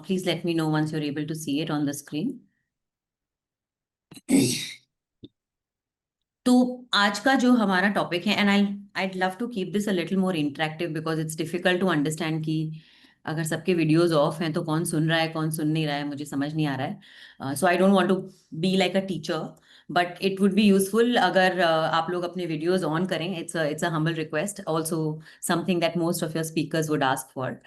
Please let me know once you're able to see it on the screen. तो आज का जो हमारा टॉपिक है, and I'd love to keep this a little more interactive because it's difficult to understand कि अगर सबके videos of हैं तो कौन सुन रहा है कौन सुन नहीं रहा है, मुझे समझ नहीं आ रहा है. So I don't want to be like a teacher, but it would be useful अगर आप लोग अपने वीडियोस ऑन करें. It's a humble request, also something that most of your speakers would ask for.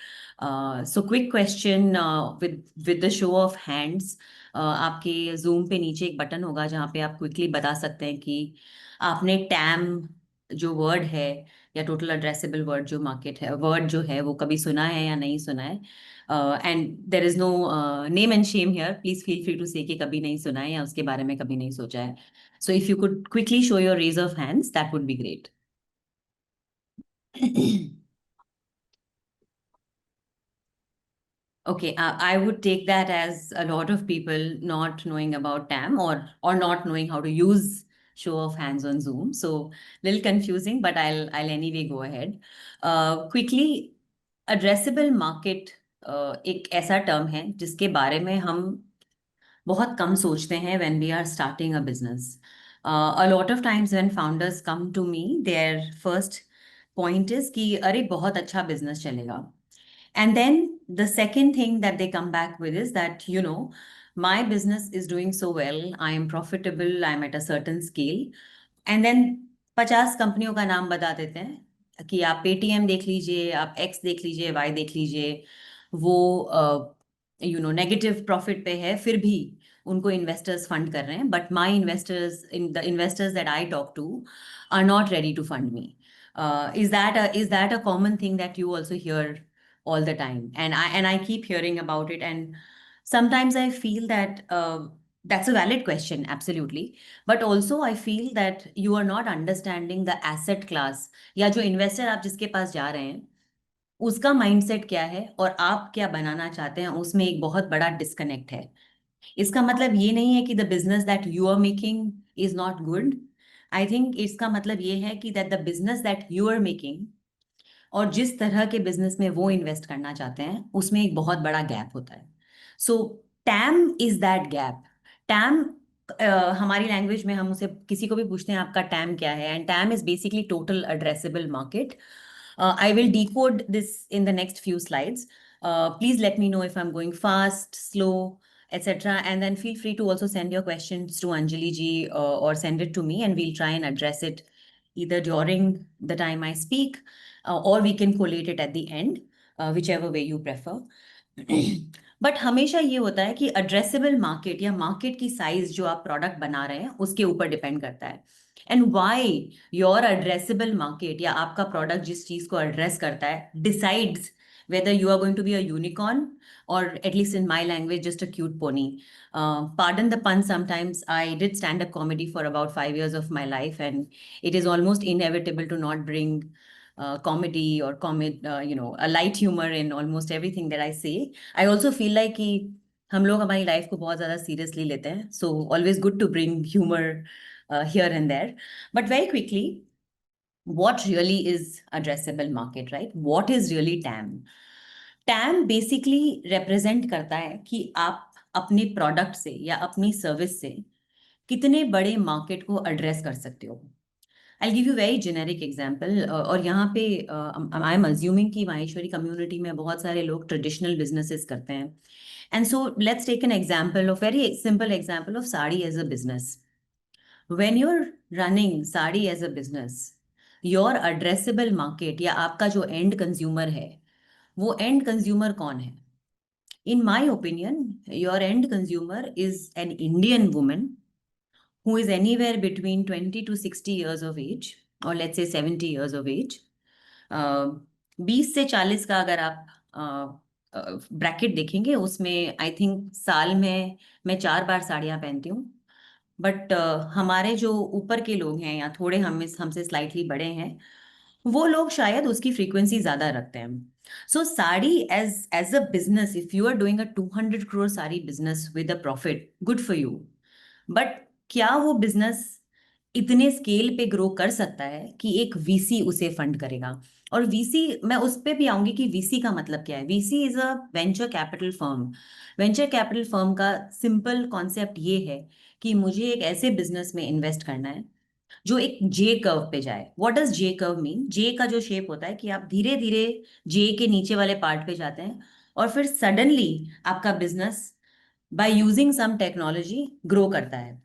So quick question with the show of hands. आपके Zoom पे नीचे एक button होगा जहाँ पे आप क्विकली बता सकते हैं कि आपने टैम जो वर्ड है या टोटल एड्रेसेबल वर्ड जो मार्केट है वर्ड जो है वो कभी सुना है या नहीं सुना है. And there is no name and shame here. Please feel free to say कि कभी नहीं सुना है या उसके बारे में कभी नहीं सोचा है. So if you could quickly show your raise of hands that would be great. Okay, I would take that as a lot of people not knowing about TAM or not knowing how to use show of hands on Zoom. So little confusing, but I'll anyway go ahead. Quickly, addressable market एक ऐसा term है जिसके बारे में हम बहुत कम सोचते हैं when we are starting a business. A lot of times when founders come to me, their first point is कि अरे बहुत अच्छा business चलेगा. And then the second thing that they come back with is that, my business is doing so well. I am profitable. I'm at a certain scale. And then 50 कंपनियों का नाम बता देते हैं कि आप पेटीएम देख लीजिए, आप एक्स देख लीजिए, वाई देख लीजिए. वो नेगेटिव प्रॉफिट पे है, फिर भी उनको इन्वेस्टर्स फंड कर रहे हैं. But my investors the investors that I talk to are not ready to fund me. Is that a common thing that you also hear all the time? And I keep hearing about it, and sometimes I feel that that's a valid question, absolutely. But also I feel that you are not understanding the asset class, या जो investor आप जिसके पास जा रहे हैं उसका mindset क्या है और आप क्या बनाना चाहते हैं, उसमें एक बहुत बड़ा डिस्कनेक्ट है. इसका मतलब ये नहीं है कि the business that you are making is not good. I think इसका मतलब ये है कि that the business that you are making और जिस तरह के बिजनेस में वो इन्वेस्ट करना चाहते हैं उसमें एक बहुत बड़ा गैप होता है. So TAM is that gap. TAM हमारी लैंग्वेज में हम उसे किसी को भी पूछते हैं आपका टैम क्या है, and time is basically total addressable market. I will decode this in the next few slides. Please let me know if I'm going fast, slow, etc. And then feel free to also send your questions to Anjali ji or send it to me, and we'll try and address it either during the time I speak or we can collate it at the end, whichever way you prefer. But हमेशा ये होता है कि addressable market या market की size जो आप product बना रहे हैं उसके ऊपर डिपेंड करता है. And why your addressable market या आपका प्रोडक्ट जिस चीज को एड्रेस करता है decides whether you are going to be a unicorn or, at least in my language, just a cute pony. Pardon the pun sometimes. I did stand-up comedy for about 5 years of my life, and it is almost inevitable to not bring comedy or a light humor in almost everything that I say. I also feel like कि हम लोग हमारी life को बहुत ज़्यादा seriously लेते हैं. So always good to bring humor here and there. But very quickly, what really is addressable market, right? What is really TAM? TAM basically represent करता है कि आप अपने प्रोडक्ट से या अपनी सर्विस से कितने बड़े मार्केट को एड्रेस कर सकते हो. I'll give you very generic example. और यहाँ पे आई एम अज्यूमिंग कि माहेश्वरी कम्युनिटी में बहुत सारे लोग ट्रेडिशनल बिजनेसेस करते हैं. And so let's take an example of very simple example of sari as a business. When you're running sari as a business, your addressable market या आपका जो एंड कंज्यूमर है वो एंड कंज्यूमर कौन है? In my opinion, your end consumer is an Indian woman who is anywhere between 20 to 60 years of age, or let's say 70 years of age. 20 से 40 का अगर आप ब्रैकेट देखेंगे उसमें आई थिंक साल में मैं 4 बार साड़ियाँ पहनती हूँ. बट हमारे जो ऊपर के लोग हैं या थोड़े हमसे स्लाइटली बड़े हैं वो लोग शायद उसकी फ्रीक्वेंसी ज़्यादा रखते हैं. So sari as a business, if you are doing a 200 crore sari business with a profit, good for you. But क्या वो बिजनेस इतने स्केल पे ग्रो कर सकता है कि एक वीसी उसे फंड करेगा। और वीसी, मैं उस पे भी आऊंगी कि वीसी का मतलब क्या है। VC is a venture capital firm. Venture capital firm का सिंपल कॉन्सेप्ट ये है कि मुझे एक ऐसे बिजनेस में इन्वेस्ट करना है जो एक जे कर्व पे जाए। What does J curve mean? J का जो शेप होता है कि आप धीरे धीरे जे के नीचे वाले पार्ट पे जाते हैं और फिर सडनली आपका business by using some technology grow करता है।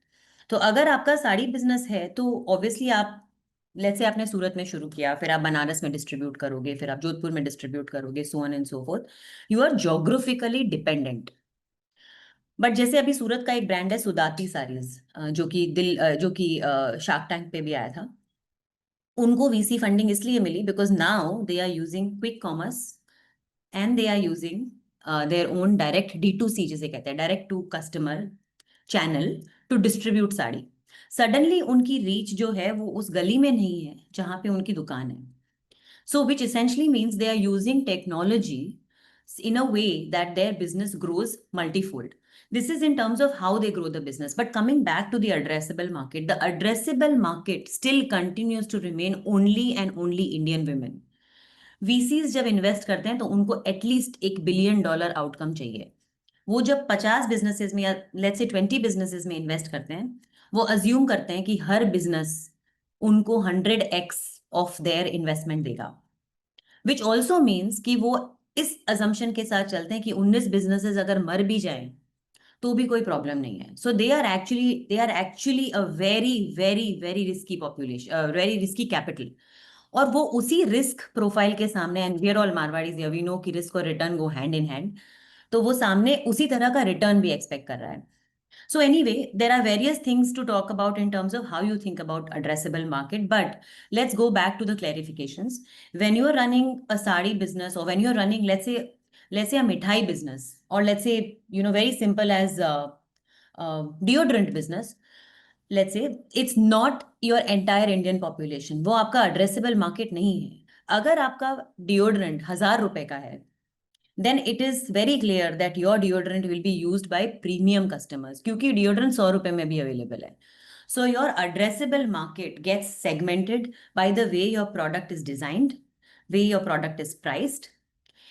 तो अगर आपका साड़ी बिजनेस है तो ऑब्वियसली आप, लेट्स से आपने सूरत में शुरू किया, फिर आप बनारस में डिस्ट्रीब्यूट करोगे, फिर आप जोधपुर में डिस्ट्रीब्यूट करोगे, so on and so forth. You are geographically dependent. But जैसे अभी सूरत का एक ब्रांड है सुदाती साड़ीज, जो कि शार्क टैंक पे भी आया था। उनको वीसी फंडिंग इसलिए मिली because now they are using quick commerce and they are using their own direct D2C, जिसे कहते हैं direct to customer channel, to distribute sari. Suddenly उनकी रीच जो है वो उस गली में नहीं है जहां पे उनकी दुकान है। So, which essentially means they are using technology in a way that their business grows multifold. This is in terms of how they grow the business. But coming back to the addressable market still continues to remain only and only Indian women. VCs जब invest करते हैं तो उनको at least $1 billion outcome चाहिए। वो जब 50 businesses में या लेट्स से 20 बिजनेसेस में इन्वेस्ट करते हैं, वो अज्यूम करते हैं कि हर बिजनेस उनको 100x ऑफ देयर इन्वेस्टमेंट देगा। विच ऑल्सो मीन्स कि वो इस अजम्पशन के साथ चलते हैं कि 19 बिजनेसेस अगर मर भी जाएं तो भी कोई प्रॉब्लम नहीं है। So they are actually a very very very risky population, very risky capital. और वो उसी रिस्क प्रोफाइल के सामने, and we are all Marwaris, we know कि रिस्क और return go hand in hand, तो वो सामने उसी तरह का रिटर्न भी एक्सपेक्ट कर रहा है। So anyway, there are various things to talk about in terms of how you think about addressable market, but let's go back to the clarifications. When you are running a sari business, or when you are running, let's say a mithai business, or let's say, very simple as deodorant business, let's say it's not your entire Indian population. वो आपका addressable market नहीं है। अगर आपका deodorant 1,000 रुपए का है, then it is very clear that your deodorant will be used by premium customers, क्योंकि deodorant 100 रुपए में भी available है। So your addressable market gets segmented by the way your product is designed, way your product is priced,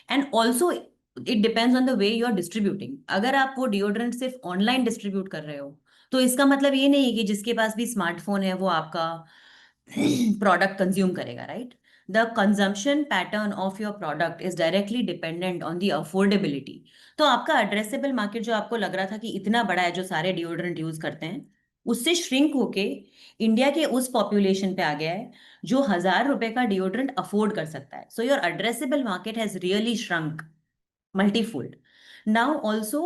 and also it depends on the way you are distributing. अगर आप वो deodorant सिर्फ online distribute कर रहे हो तो इसका मतलब ये नहीं है कि जिसके पास भी स्मार्टफोन है वो आपका प्रोडक्ट कंज्यूम करेगा, right? The consumption pattern of your product is directly dependent on the affordability. तो आपका एड्रेसेबल मार्केट जो आपको लग रहा था कि इतना बड़ा है जो सारे डिओड्रेंट यूज करते हैं, उससे श्रिंक होके इंडिया के उस पॉपुलेशन पे आ गया है जो 1,000 रुपए का डिओड्रेंट अफोर्ड कर सकता है। So your addressable market has really shrunk multifold. Now also,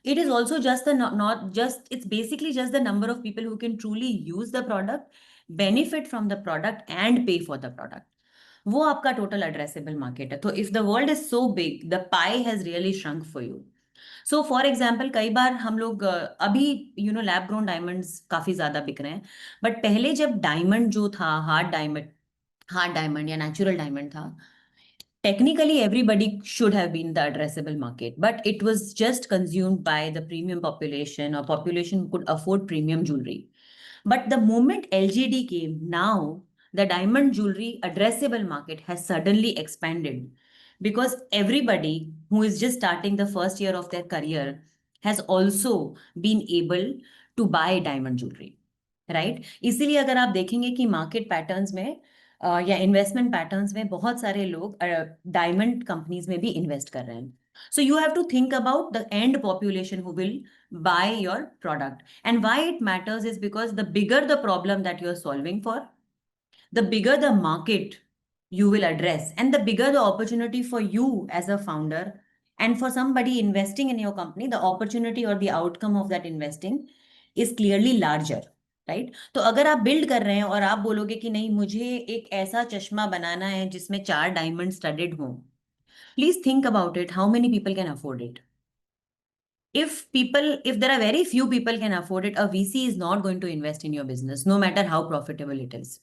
it is also just the not just, it's basically just the number of people who can truly use the product, benefit from the product and pay for the product. वो आपका total addressable market है। तो if the world is so big, the pi has really shrunk for you. So for example, कई बार हम लोग अभी lab grown diamonds काफी ज्यादा बिक रहे हैं, बट पहले जब डायमंड जो था, हार्ड डायमंड या नेचुरल डायमंड था, technically everybody should have been the addressable market, but it was just consumed by the premium population or population who could afford premium jewelry. But the moment LGD came, now the diamond jewelry addressable market has suddenly expanded because everybody who is just starting the first year of their career has also been able to buy diamond jewelry, right? इसीलिए अगर आप देखेंगे कि market patterns में या investment patterns में बहुत सारे लोग डायमंड कंपनीज में भी इन्वेस्ट कर रहे हैं। So you have to think about the end population who will buy your product. And why it matters is because the bigger the problem that you're solving for, the bigger the market you will address, and the bigger the opportunity for you as a founder and for somebody investing in your company, the opportunity or the outcome of that investing is clearly larger, right? तो अगर आप build कर रहे हैं और आप बोलोगे कि नहीं, मुझे एक ऐसा चश्मा बनाना है जिसमें 4 डायमंड स्टडेड हो, please think about it, how many people can afford it? If there are very few people can afford it, a VC is not going to invest in your business, no matter how profitable it is.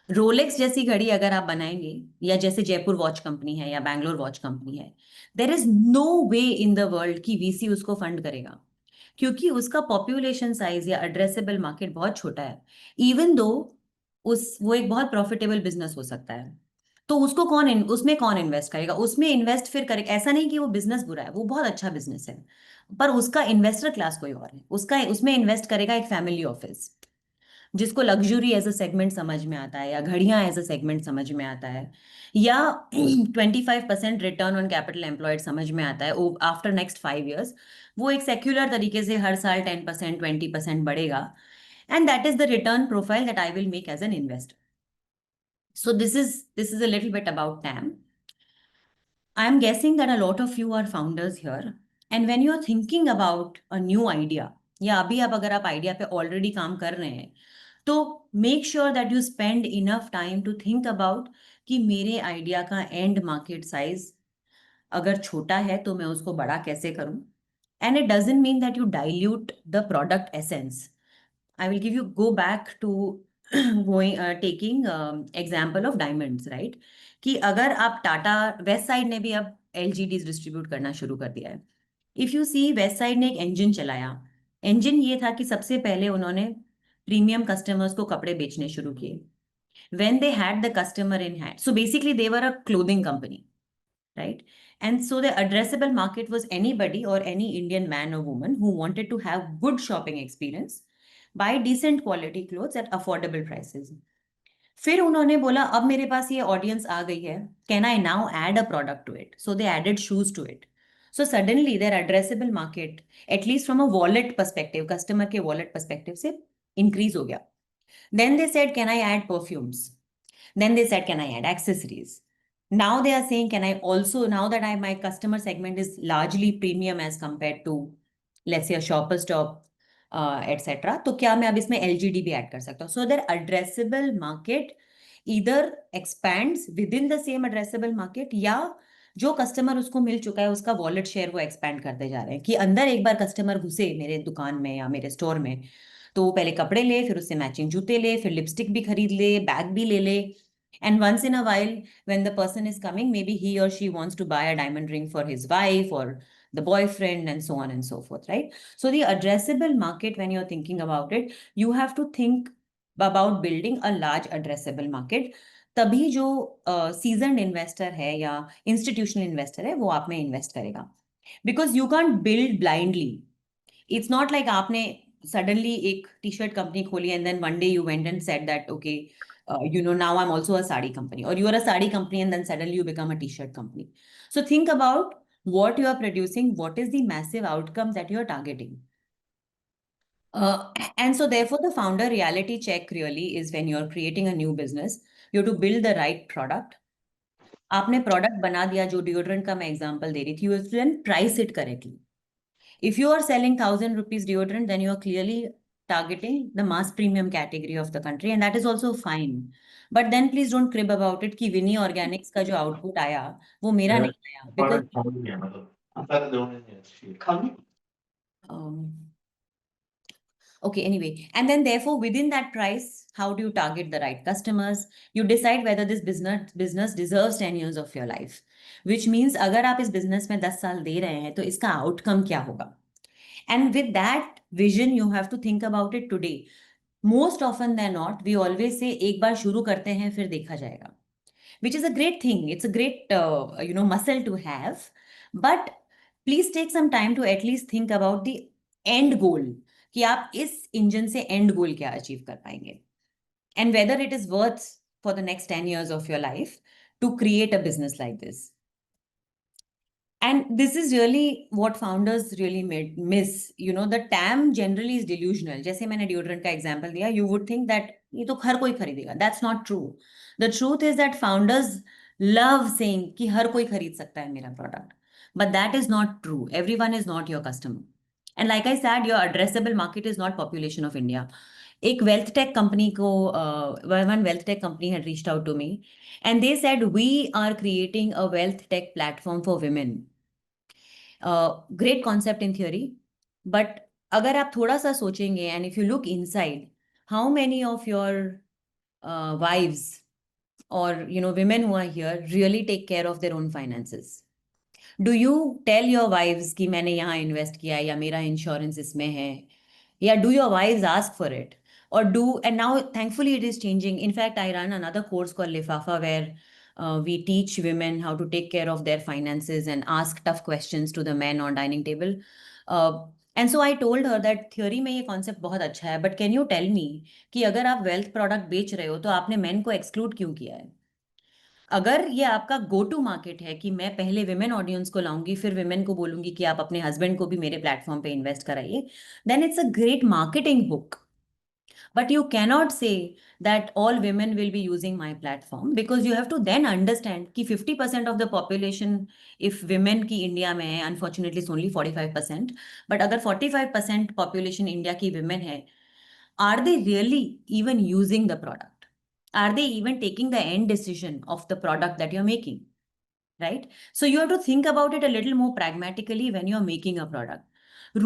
Rolex जैसी घड़ी अगर आप बनाएंगे, या जैसे Jaipur watch company है या Bangalore watch company है, there is no way in the world कि वीसी उसको फंड करेगा, क्योंकि उसका पॉपुलेशन साइज या एड्रेसेबल मार्केट बहुत छोटा है, इवन दो वो एक बहुत प्रॉफिटेबल बिजनेस हो सकता है। तो उसको उसमें कौन इन्वेस्ट करेगा? उसमें इन्वेस्ट फिर करेगा, ऐसा नहीं कि वो बिजनेस बुरा है, वो बहुत अच्छा बिजनेस है, पर उसका इन्वेस्टर क्लास कोई और है, उसका उसमें इन्वेस्ट करेगा एक फैमिली ऑफिस जिसको लग्जरी एज अ सेगमेंट समझ में आता है, या घड़ियां एज अ सेगमेंट समझ में आता है, या 25% रिटर्न ऑन कैपिटल एम्प्लॉयड समझ में आता है आफ्टर नेक्स्ट 5 years। वो एक सेक्युलर तरीके से हर साल 10% 20% बढ़ेगा, and that is the return profile that I will make as an investor. So this is a little bit about TAM. I'm guessing that a lot of you are founders here, and when you're thinking about a new idea, या अभी आप अगर आप idea पे already काम कर रहे हैं, तो make sure that you spend enough time to think about कि मेरे आइडिया का एंड मार्केट साइज अगर छोटा है तो मैं उसको बड़ा कैसे करूं। And it doesn't mean that you dilute the product essence. I will give you go back to going taking example of diamonds, right? कि अगर आप टाटा वेस्ट साइड ने भी अब LGDs डिस्ट्रीब्यूट करना शुरू कर दिया है। If you see Westside ने एक इंजन चलाया। इंजन ये था कि सबसे पहले उन्होंने प्रीमियम कस्टमर्स को कपड़े बेचने शुरू किए। when they had the customer in hand, so basically they were a clothing company, right? And so the addressable market was anybody or any Indian man or woman who wanted to have good shopping experience, buy decent quality clothes at affordable prices. फिर उन्होंने बोला अब मेरे पास ये audience आ गई है, can I now add a product to it? So they added shoes to it. So suddenly their addressable market, at least from a wallet perspective, customer के वॉलेट पर्सपेक्टिव से इंक्रीज हो गया। Then they said can I add perfumes? Then they said, can I add accessories? Now they are saying, can I also, now that my customer segment is largely premium as compared to, let's say, a Shoppers Stop, etc. तो क्या मैं अब इसमें LGD भी add कर सकता हूँ? So their addressable market either expands within the same addressable market, या जो कस्टमर उसको मिल चुका है उसका वॉलेट शेयर वो एक्सपैंड करते जा रहे हैं, कि अंदर एक बार कस्टमर घुसे मेरे दुकान में या मेरे स्टोर में, तो वो पहले कपड़े ले, फिर उससे मैचिंग जूते ले, फिर लिपस्टिक भी खरीद ले, बैग भी ले ले। And once in a while, when the person is coming, maybe he or she wants to buy a diamond ring for his wife or the boyfriend, and so on and so forth, right? So the addressable market, when you're thinking about it, you have to think about building a large addressable market. तभी जो seasoned investor है या institutional investor है वो आप में invest करेगा, because you can't build blindly. It's not like आपने सडनली एक टी शर्ट कंपनी खोली and then one day you went and said that okay, now I'm also a sari company, or you are a sari company and then suddenly you become a t-shirt company. So think about what you are producing, what is the massive outcome that you are targeting. And so therefore the founder reality check really is when you're creating a new business, you have to build the right product. आपने product बना दिया, जो deodorant का मैं example दे रही थी, you have to then price it correctly. If you are selling 1,000 rupees deodorant, then you are clearly targeting the mass premium category of the country, and that is also fine. But then please don't crib about it कि Winnie Organics का जो output आया वो मेरा नहीं आया, because okay, anyway, and then therefore within that price, how do you target the right customers? You decide whether this business deserves 10 years of your life, which means अगर आप इस business में 10 साल दे रहे हैं तो इसका outcome क्या होगा? And with that vision, you have to think about it today. Most often than not, we always say एक बार शुरू करते हैं फिर देखा जाएगा, which is a great thing. It's a great muscle to have, but please take some time to at least think about the end goal, कि आप इस इंजन से end goal क्या अचीव कर पाएंगे, and whether it is worth for the next 10 years of your life to create a business like this. And this is really what founders really miss. The TAM generally is delusional. जैसे मैंने deodorant का example दिया, you would think that ये तो हर कोई खरीदेगा. That's not true. The truth is that founders love saying कि हर कोई खरीद सकता है मेरा product. But that is not true. Everyone is not your customer. And like I said, your addressable market is not population of India. एक wealth tech company को one wealth tech company had reached out to me, and they said we are creating a wealth tech platform for women. Great concept in theory, but अगर आप थोड़ा सा सोचेंगे, and if you look inside, how many of your wives or women who are here really take care of their own finances? Do you tell your wives कि मैंने यहाँ invest किया है या मेरा इंश्योरेंस इसमें है, या do your wives ask for it? Or do, and now thankfully it is changing. In fact, I run another course called Lifafa where we teach women how to take care of their finances and ask tough questions to the men on dining table. uh, and so I told her that theory में ये concept बहुत अच्छा है, but can you tell me कि अगर आप wealth product बेच रहे हो तो आपने men को exclude क्यों किया है? अगर ये आपका गो टू मार्केट है कि मैं पहले विमेन ऑडियंस को लाऊंगी, फिर विमेन को बोलूंगी कि आप अपने हस्बैंड को भी मेरे प्लेटफॉर्म पे इन्वेस्ट कराइए, then it's a great marketing book. But you cannot say that all women will be using my platform, because you have to then understand कि 50% of the population, if women की India में है, unfortunately it's only 45%, but अगर 45% population India की women है, are they really even using the product? Are they even taking the end decision of the product that you're making? Right? So you have to think about it a little more pragmatically when you're making a product.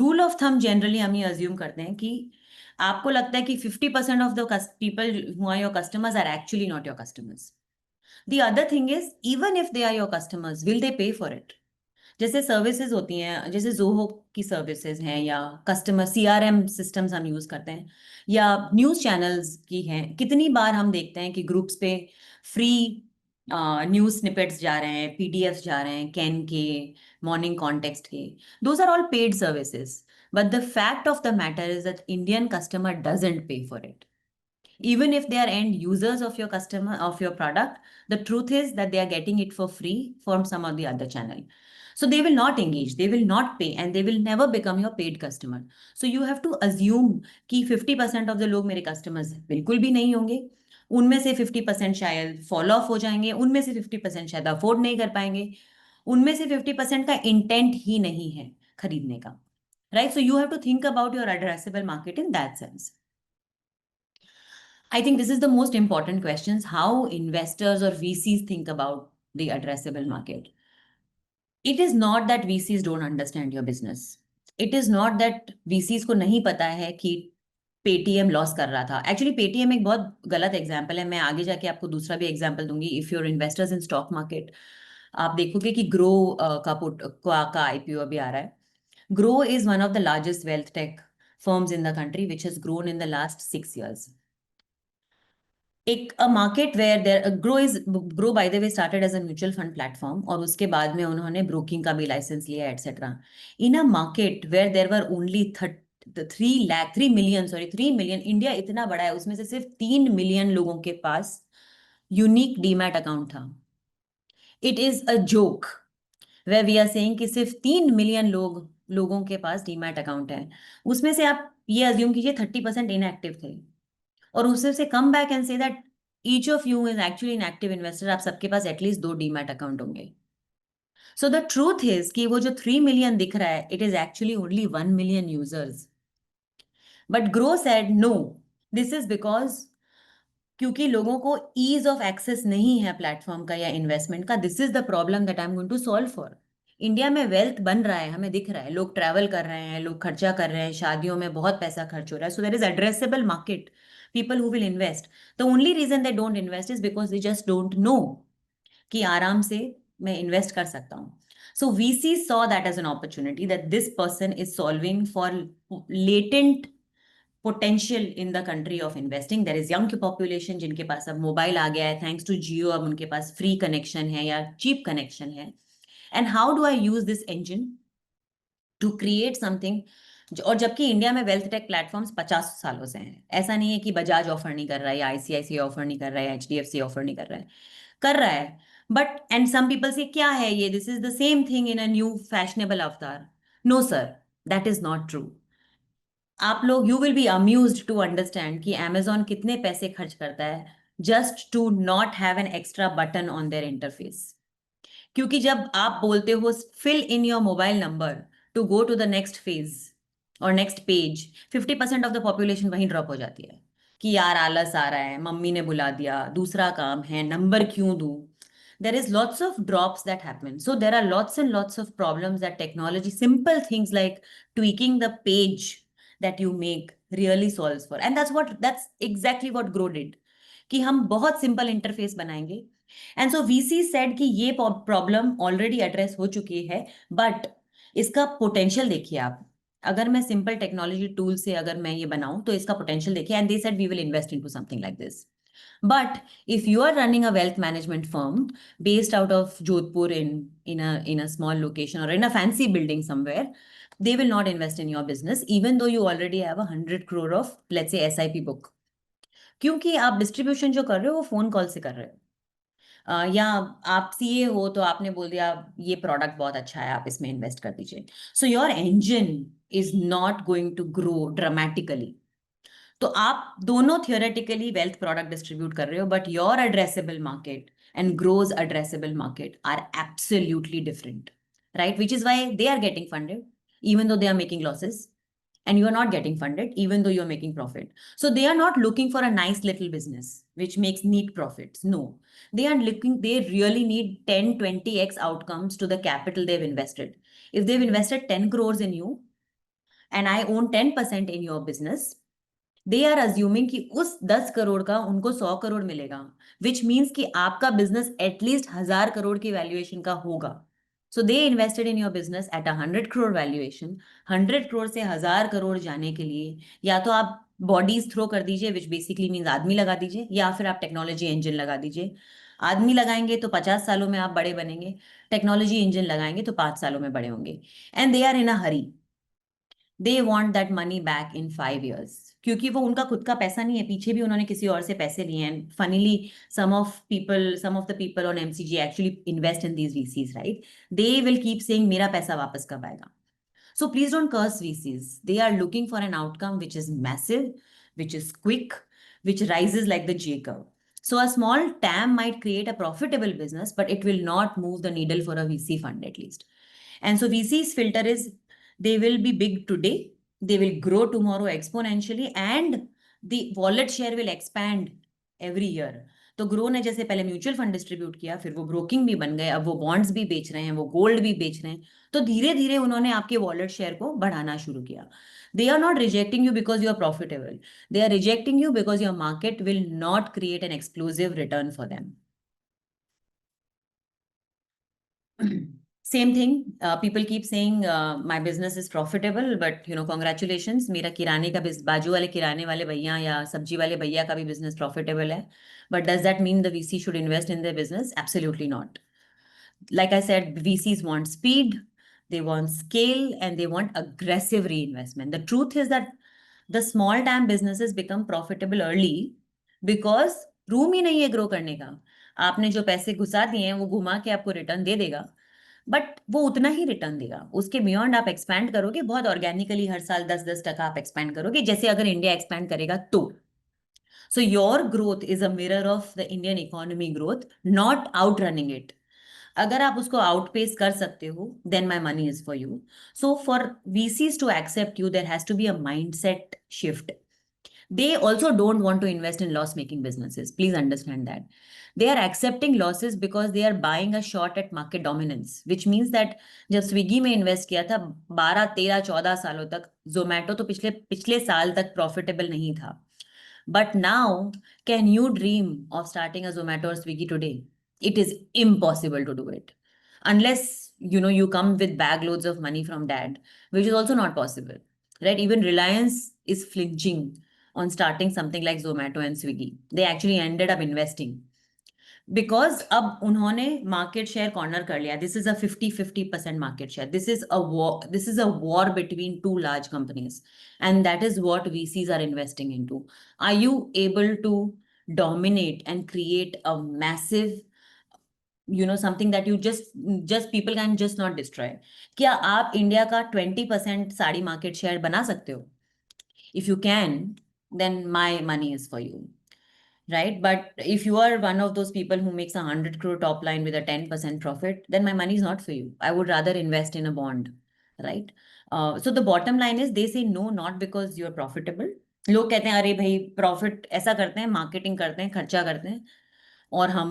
Rule of thumb generally हम ये assume करते हैं कि आपको लगता है कि 50% of the people who are your customers are actually not your customers. The other thing is, even if they are your customers, will they pay for it? जैसे सर्विसेज होती हैं, जैसे जोहो की सर्विसेज हैं, या कस्टमर सीआरएम सिस्टम्स हम use करते हैं, या न्यूज चैनल्स की हैं, कितनी बार हम देखते हैं कि ग्रुप्स पे फ्री न्यूज स्निपेट्स जा रहे हैं, पीडीएफ जा रहे हैं, कैन के, मॉर्निंग कॉन्टेक्स्ट के. Those are all paid services, but the fact of the matter is that Indian customer doesn't pay for it. Even if they are end users of your customer, of your product, the truth is that they are getting it for free from some of the other channel. So they will not engage, they will not pay, and they will never become your paid customer. So you have to assume कि 50% of the लोग मेरे customers बिल्कुल भी नहीं होंगे, उनमें से 50% शायद फॉल ऑफ हो जाएंगे, उनमें से 50% शायद अफोर्ड नहीं कर पाएंगे, उनमें से 50% का इंटेंट ही नहीं है खरीदने का. Right? So you have to think about your addressable market in that sense. I think this is the most important questions, how investors or VCs think about the addressable market. It is not that VCs don't understand your business. It is not that VCs को नहीं पता है कि Paytm loss कर रहा था. Actually Paytm एक बहुत गलत एग्जाम्पल है. मैं आगे जाके आपको दूसरा भी एग्जाम्पल दूंगी. If your investors in stock market, आप देखोगे कि ग्रो का आईपीओ अभी आ रहा है. Groww is one of the largest wealth tech firms in the country, which has grown in the last 6 years. एक a market where there Groww by the way started as a mutual fund platform, और उसके बाद में उन्होंने broking का भी license लिया etcetera. In a market where there were only 3 million, India इतना बड़ा है, उसमें से सिर्फ 3 मिलियन लोगों के पास यूनिक डीमैट अकाउंट था. It is a joke where we are saying कि सिर्फ 3 मिलियन लोगों के पास डीमैट अकाउंट है. उसमें से आप ये अज्यूम कीजिए 30% इनएक्टिव थे, और उससे से come back and say that each of you is actually an active investor. आप सबके पास एटलीस्ट 2 डीमैट अकाउंट होंगे. सो द ट्रूथ इज कि वो जो 3 मिलियन दिख रहा है, it is actually only 1 million users. But Groww said no, this is because क्योंकि लोगों को ईज ऑफ एक्सेस नहीं है प्लेटफॉर्म का या इन्वेस्टमेंट का. This is the problem that I am going to solve for. India में वेल्थ बन रहा है, हमें दिख रहा है, लोग ट्रैवल कर रहे हैं, लोग खर्चा कर रहे हैं, शादियों में बहुत पैसा खर्च हो रहा है. So there is addressable market, people who will invest. The only reason they don't invest is because they just don't know कि आराम से मैं इन्वेस्ट कर सकता हूँ. सो VC saw that as an opportunity, that this person is solving for latent potential in the country of investing. There is young population जिनके पास अब mobile आ गया है, थैंक्स टू जियो अब उनके पास फ्री कनेक्शन है या चीप कनेक्शन है. And how do I use this engine to create something. और जबकि इंडिया में वेल्थ टेक प्लेटफॉर्म्स 50 सालों से हैं. ऐसा नहीं है कि बजाज ऑफर नहीं कर रहा है, या ICICI ऑफर नहीं कर रहा है, HDFC ऑफर नहीं कर रहा है, कर रहा है. बट एंड सम पीपल से क्या है ये, this is the same thing in a new fashionable avatar. No sir, that is not true. आप लोग, you will be amused to understand कि Amazon कितने पैसे खर्च करता है just to not have an extra button on their interface. क्योंकि जब आप बोलते हो fill in your mobile number to go to the next phase और next page, 50% of the population वहीं ड्रॉप हो जाती है कि यार आलस आ रहा है, मम्मी ने बुला दिया, दूसरा काम है, नंबर क्यों दूं. There is lots of drops that happen. So there are lots and lots of problems that technology, simple things like tweaking the page that you make really solves for. And that's exactly what Grow did. कि हम बहुत simple interface बनाएंगे and so VC said कि ये problem already address हो चुकी है, but इसका पोटेंशियल देखिए आप, अगर मैं सिंपल टेक्नोलॉजी टूल से अगर मैं ये बनाऊं तो इसका पोटेंशियल देखिए, and they said we will invest into something like this. But if you are running a wealth management firm based out of Jodhpur in a small location or in a fancy building somewhere, they will not invest in your business even though you already have 100 crore of, let's say, SIP book. क्योंकि आप distribution जो कर रहे हो वो phone call से कर रहे हो. या आप सीए हो तो आपने बोल दिया ये प्रोडक्ट बहुत अच्छा है, आप इसमें इन्वेस्ट कर दीजिए. So your engine is not going to grow dramatically. तो आप दोनों थियोरेटिकली वेल्थ प्रोडक्ट डिस्ट्रीब्यूट कर रहे हो, but your addressable market and Groww's addressable market are absolutely different, right? Which is why they are getting funded even though they are making losses, and you are not getting funded even though you are making profit. So they are not looking for a nice little business which makes neat profits. No, they are looking, they really need 10-20x outcomes to the capital they've invested. If they've invested 10 crores in you and I own 10% in your business, they are assuming कि उस 10 करोड़ का उनको 100 करोड़ मिलेगा, which means कि आपका business at least 1000 crore की valuation का होगा. So they invested in your business at 100 crore valuation. 100 crore से 1000 करोड़ जाने के लिए या तो आप बॉडीज थ्रो कर दीजिए, विच बेसिकली मीन्स आदमी लगा दीजिए, या फिर आप टेक्नोलॉजी इंजन लगा दीजिए. आदमी लगाएंगे तो 50 सालों में आप बड़े बनेंगे, टेक्नोलॉजी इंजन लगाएंगे तो 5 सालों में बड़े होंगे. And they are in a hurry, they want that money back in 5 years, क्योंकि वो उनका खुद का पैसा नहीं है, पीछे भी उन्होंने किसी और से पैसे लिए हैं. Funnily some of the people on MCG actually invest in these VCs, right? They will keep saying मेरा पैसा वापस कब आएगा. So please don't curse VCs. They are looking for an outcome which is massive, which is quick, which rises like the J curve. So a small TAM might create a profitable business, but it will not move the needle for a VC fund at least. And so VC's filter is they will be big today, they will grow tomorrow exponentially, and the wallet share will expand every year. तो grow ने जैसे पहले mutual fund distribute किया, फिर वो broking भी बन गए, अब वो बॉन्ड्स भी बेच रहे हैं, वो गोल्ड भी बेच रहे हैं. तो धीरे धीरे उन्होंने आपके वॉलेट शेयर को बढ़ाना शुरू किया. They are not rejecting you because you are profitable, they are rejecting you because your market will not create an exclusive return for them. Same thing. People keep saying my business is profitable, but congratulations, मेरा किराने का बाजू वाले किराने वाले भैया या सब्जी वाले भैया का भी business profitable है. But does that mean the VC should invest in their business? Absolutely not. Like I said, VCs want speed, they want scale, and they want aggressive reinvestment. The truth is that the small time businesses become profitable early because room ही नहीं है grow करने का. आपने जो पैसे घुसा दिए हैं वो घुमा के आपको रिटर्न दे देगा, बट वो उतना ही रिटर्न देगा. उसके बियॉन्ड आप एक्सपैंड करोगे बहुत ऑर्गेनिकली, हर साल 10-10% आप एक्सपैंड करोगे, जैसे अगर इंडिया एक्सपैंड करेगा तो. So your growth is a mirror of the Indian economy growth, not outrunning इट. अगर आप उसको आउटपेस कर सकते हो, then my money is for you. So for VCs to accept you, there has to be a mindset shift. They also don't want to invest in loss making businesses. Please understand that. They are accepting losses because they are buying a shot at market dominance, which means that जब Swiggy में invest किया था 12-13-14 सालों तक, जोमेटो तो पिछले पिछले साल तक प्रॉफिटेबल नहीं था. But now can you dream of starting a Zomato और Swiggy today? It is impossible to do it unless you come with bag loads of money from dad, which is also not possible, right? Even Reliance is flinching on starting something like Zomato and Swiggy. They actually ended up investing because अब उन्होंने market share corner कर लिया. This is a 50-50% market share. This is a war. This is a war between two large companies, and that is what VCs are investing into. Are you able to dominate and create a massive, something that you just people can just not destroy? क्या आप India का 20% sari market share बना सकते हो? If you can, then my money is for you, right? But if you are one of those people who makes 100 crore top line with a 10% profit, then my money is not for you. I would rather invest in a bond, right? So the bottom line is they say no, not because you're profitable. लोग कहते हैं अरे भाई profit ऐसा करते हैं, marketing करते हैं, खर्चा करते हैं, और हम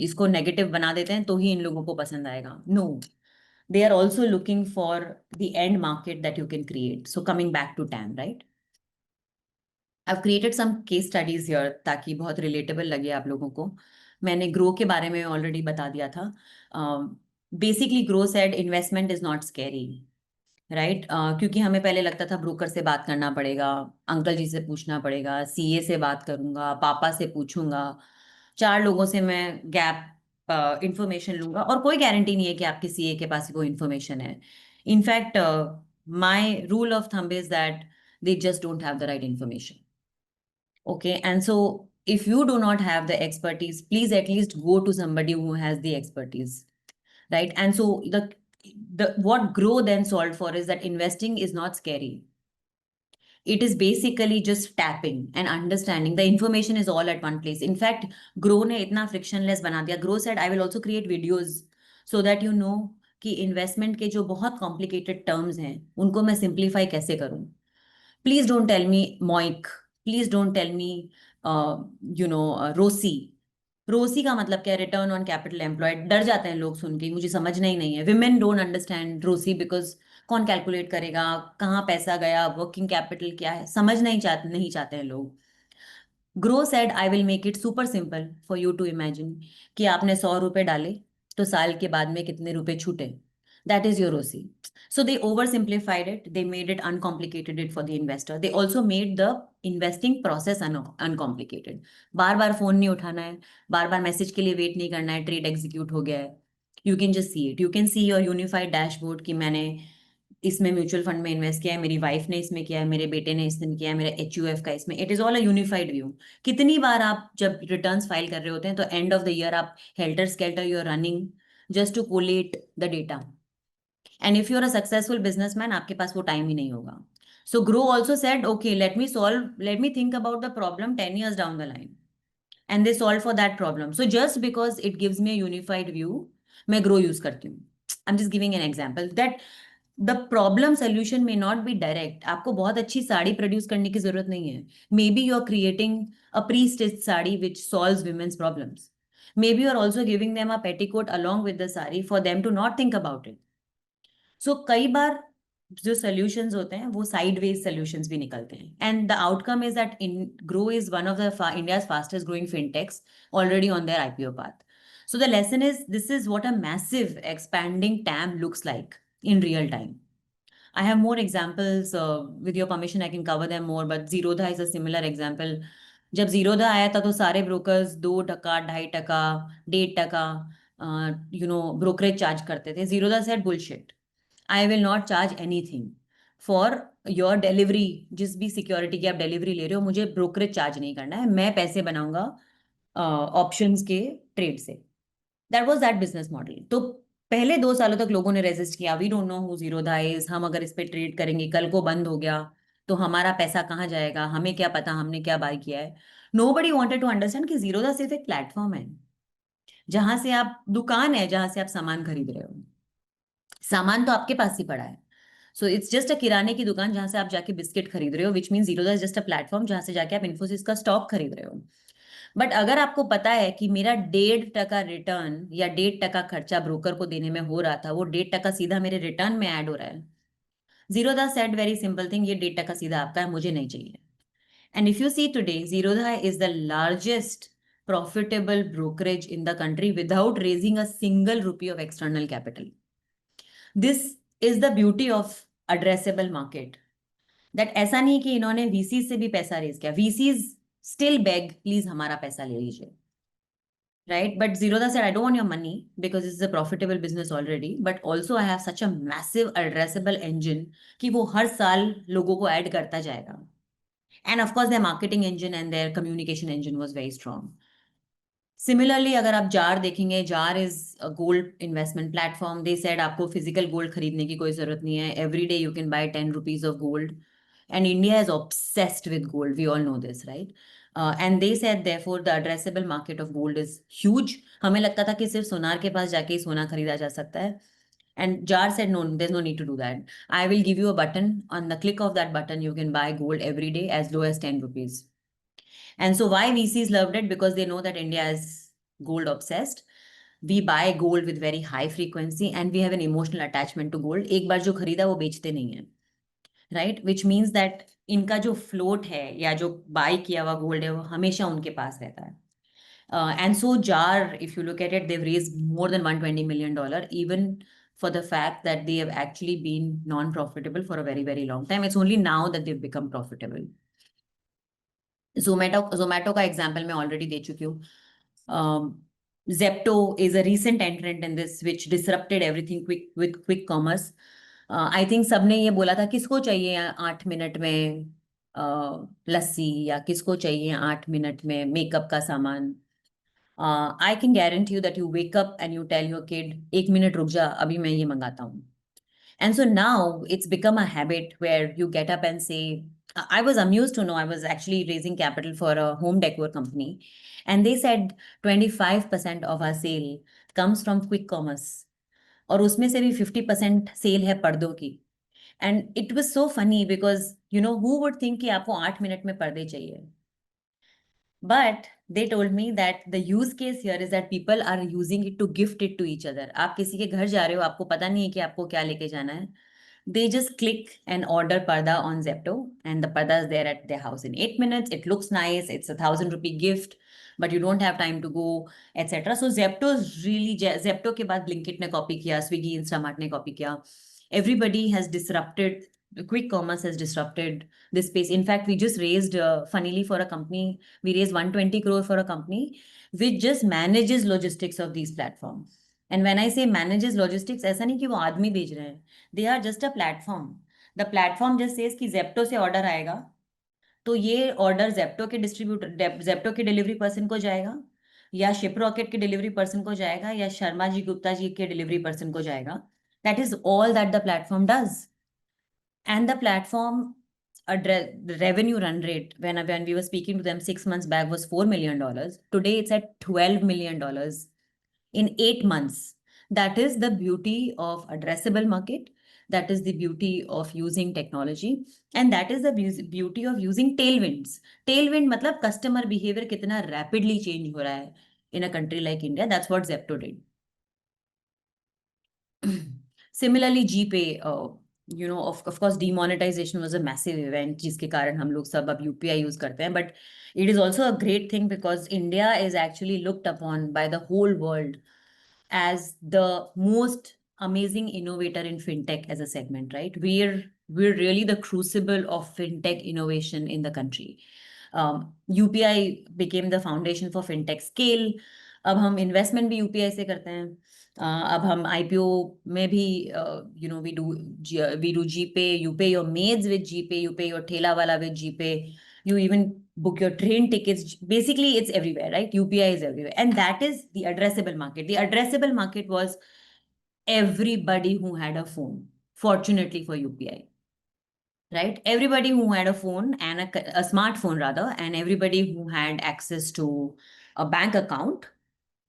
इसको नेगेटिव बना देते हैं तो ही इन लोगों को पसंद आएगा. No, they are also looking for the end market that you can create. So coming back to TAM, right? I've created some case studies here ताकि बहुत relatable लगे आप लोगों को. मैंने ग्रो के बारे में ऑलरेडी बता दिया था. Basically grow said investment is not scary, right. क्योंकि हमें पहले लगता था ब्रोकर से बात करना पड़ेगा, अंकल जी से पूछना पड़ेगा, सीए से बात करूंगा, पापा से पूछूंगा, 4 लोगों से मैं गैप इंफॉर्मेशन लूंगा, और कोई गारंटी नहीं है कि आपके सीए के पास कोई इंफॉर्मेशन है. In fact my rule of thumb is that they just don't have the right information. Okay, and so if you do not have the expertise, please at least go to somebody who has the expertise, right? And so the what Grow then solved for is that investing is not scary. It is basically just tapping and understanding. The information is all at one place. In fact, Grow ने इतना frictionless बना दिया. Grow said, I will also create videos so that you know कि investment के जो बहुत complicated terms हैं, उनको मैं simplify कैसे करूँ. Please don't tell me MOIC. Please don't tell me, ROCE. ROCE का मतलब क्या है? Return on capital employed. डर जाते हैं लोग सुन के, मुझे समझना ही नहीं है. Women don't understand ROCE because कौन कैलकुलेट करेगा, कहाँ पैसा गया, वर्किंग कैपिटल क्या है, समझना ही नहीं चाहते हैं लोग. Groww said I will make it super simple for you to imagine कि आपने 100 रुपए डाले तो साल के बाद में कितने रुपए छूटे. That is your OC. So they oversimplified it. They made it uncomplicated it for the investor. They also made the investing process uncomplicated. Bar bar phone नहीं उठाना है, बार बार मैसेज के लिए वेट नहीं करना है, ट्रेड एग्जीक्यूट हो गया है. You can just see it. You can see your unified dashboard कि मैंने इसमें म्यूचुअल फंड में इन्वेस्ट किया है, मेरी वाइफ ने इसमें किया है, मेरे बेटे ने इसमें किया है, मेरा HUF का इसमें. It is all a unified view. कितनी बार आप जब रिटर्न्स फाइल कर रहे होते हैं तो एंड ऑफ द ईयर आप helter skelter you are running just to collate the data. And if you are a successful businessman, आपके पास वो टाइम ही नहीं होगा. So Groww also said okay let me think about the problem 10 years down the line, and they solve for that problem. So just because it gives me a unified view, मैं Groww use करती हूँ. I am just giving an example that the problem solution may not be direct. आपको बहुत अच्छी sari produce करने की जरूरत नहीं है. Maybe you are creating a pre stitched sari which solves women's problems. Maybe you are also giving them a petticoat along with the sari for them to not think about it. So कई बार जो solutions होते हैं वो sideways solutions भी निकलते हैं. And the outcome is that in grow is one of the India's fastest growing फिनटेक्स already on their IPO path. So the lesson is this is what a massive expanding TAM looks like in real time. I have more examples. With your permission, I can cover them more. But Zerodha is a similar example. जब Zerodha आया था तो सारे brokers 2%, 2.5%, 1.5% brokerage charge करते थे. Zerodha said bullshit. I will not charge anything for your delivery. जिस भी security की आप डिलीवरी ले रहे हो, मुझे ब्रोकरेज चार्ज नहीं करना है. मैं पैसे बनाऊंगा ऑप्शंस के ट्रेड से. That was that business model. तो पहले 2 सालों तक लोगों ने रेजिस्ट किया. We don't know who Zerodha is. हम अगर इस पे ट्रेड करेंगे, कल को बंद हो गया तो हमारा पैसा कहाँ जाएगा, हमें क्या पता हमने क्या बाय किया है. नोबडी वांटेड टू अंडरस्टैंड कि जीरोधा सिर्फ एक प्लेटफॉर्म है जहां से आप, दुकान है जहां से आप सामान खरीद रहे हो. सामान तो आपके पास ही पड़ा है. सो इट्स जस्ट अ किराने की दुकान जहां से आप जाके बिस्किट खरीद रहे हो, which mean Zerodha is just a platform जहां से जाके आप इन्फोसिस का स्टॉक खरीद रहे हो. बट अगर आपको पता है कि मेरा 1.5% रिटर्न या 1.5% खर्चा ब्रोकर को देने में हो रहा था, वो 1.5% सीधा मेरे रिटर्न में ऐड हो रहा है. Zerodha said very simple thing, ये 1.5% सीधा आपका है, मुझे नहीं चाहिए. And if you see today, Zerodha is the largest profitable brokerage in the country without raising a single rupee of external capital. This is the beauty of addressable market. That ऐसा नहीं कि इन्होंने VC से भी पैसा रेज किया. VCs still beg, please हमारा पैसा ले लीजिए. Right? But Zerodha said, I don't want your money because this is a profitable business already. But also I have such a massive addressable engine कि वो हर साल लोगों को ऐड करता जाएगा. And of course their marketing engine and their communication engine was very strong. Similarly, अगर आप jar देखेंगे, jar is a gold investment platform. They said आपको physical gold खरीदने की कोई जरूरत नहीं है. Every day you can buy 10 rupees of gold. And India is obsessed with gold. We all know this, right? And they said therefore the addressable market of gold is huge. हमें लगता था कि सिर्फ सोनार के पास जाके ही सोना खरीदा जा सकता है. And Jar said, no, there's no need to do that. I will give you a button. On the click of that button, you can buy gold every day as low as 10 rupees. And so why VCs loved it? Because they know that India is gold obsessed. We buy gold with very high frequency and we have an emotional attachment to gold. एक बार जो खरीदा वो बेचते नहीं है. Right? Which means that इनका जो float है या जो बाय किया हुआ गोल्ड है वो हमेशा उनके पास रहता है. And so Jar, if you look at it, they've raised more than $120 million, even for the fact that they have actually been non-profitable for a very, very long time. It's only now that they've become profitable. Zomato का example मैं already दे चुकी हूँ. Zepto is a recent entrant in this, which disrupted everything with quick commerce. I think सबने ये बोला था किसको चाहिए 8 मिनट में लस्सी, या किसको चाहिए 8 मिनट में मेकअप का सामान. I can guarantee you that you wake up and you tell your kid, 1 minute रुक जा, अभी मैं ये मंगाता हूँ. And so now it's become a habit where you get up and say, I was amused to know I was actually raising capital for a home decor company. And they said 25% of our sale comes from quick commerce. और उसमें से भी 50% cell है पर्दों की. And it was so funny because, who would think कि आपको 8 minute में पर्दे चाहिए? But they told me that the use case here is that people are using it to gift it to each other. आप किसी के घर जा रहे हो, आपको पता नहीं है कि आपको क्या लेके जाना है. They just click and order parda on Zepto, and the parda is there at their house in 8 minutes. It looks nice. It's a 1,000 rupee gift, but you don't have time to go, etc. So Zepto is really Zepto के बाद Blinkit ने copy किया, Swiggy, Instamart ने copy किया. Everybody has disrupted. Quick commerce has disrupted this space. In fact, we just raised, funnily, for a company, we raised 120 crore for a company which just manages logistics of these platforms. And when I say manages logistics, ऐसा नहीं कि वो आदमी भेज रहे हैं. They are just a platform. The platform just says कि Zepto से order आएगा, तो ये order Zepto के distributor, Zepto के delivery person को जाएगा, या Shiprocket के delivery person को जाएगा, या शर्मा जी गुप्ता जी के delivery person को जाएगा. That is all that the platform does. And the platform the revenue run rate when we were speaking to them 6 months back was $4 million. Today it's at $12 million in 8 months. That is the beauty of addressable market. That is the beauty of using technology, and that is the beauty of using tailwinds. Tailwind मतलब customer behavior कितना rapidly change हो रहा है in a country like India. That's what Zepto did. Similarly, GPay, of course, demonetization was a massive event, जिसके कारण हम लोग सब अब UPI use करते हैं. But it is also a great thing because India is actually looked upon by the whole world as the most amazing innovator in fintech as a segment, right? We're really the crucible of fintech innovation in the country. UPI became the foundation for fintech scale. अब हम investment भी UPI से करते हैं. अब हम IPO में भी we do GPay. You pay your maids with GPay. You pay your ठेला वाला with GPay. You even book your train tickets. Basically, it's everywhere, right? UPI is everywhere. And that is the addressable market. The addressable market was everybody who had a phone, fortunately for UPI. Right? Everybody who had a phone and a smartphone rather, and everybody who had access to a bank account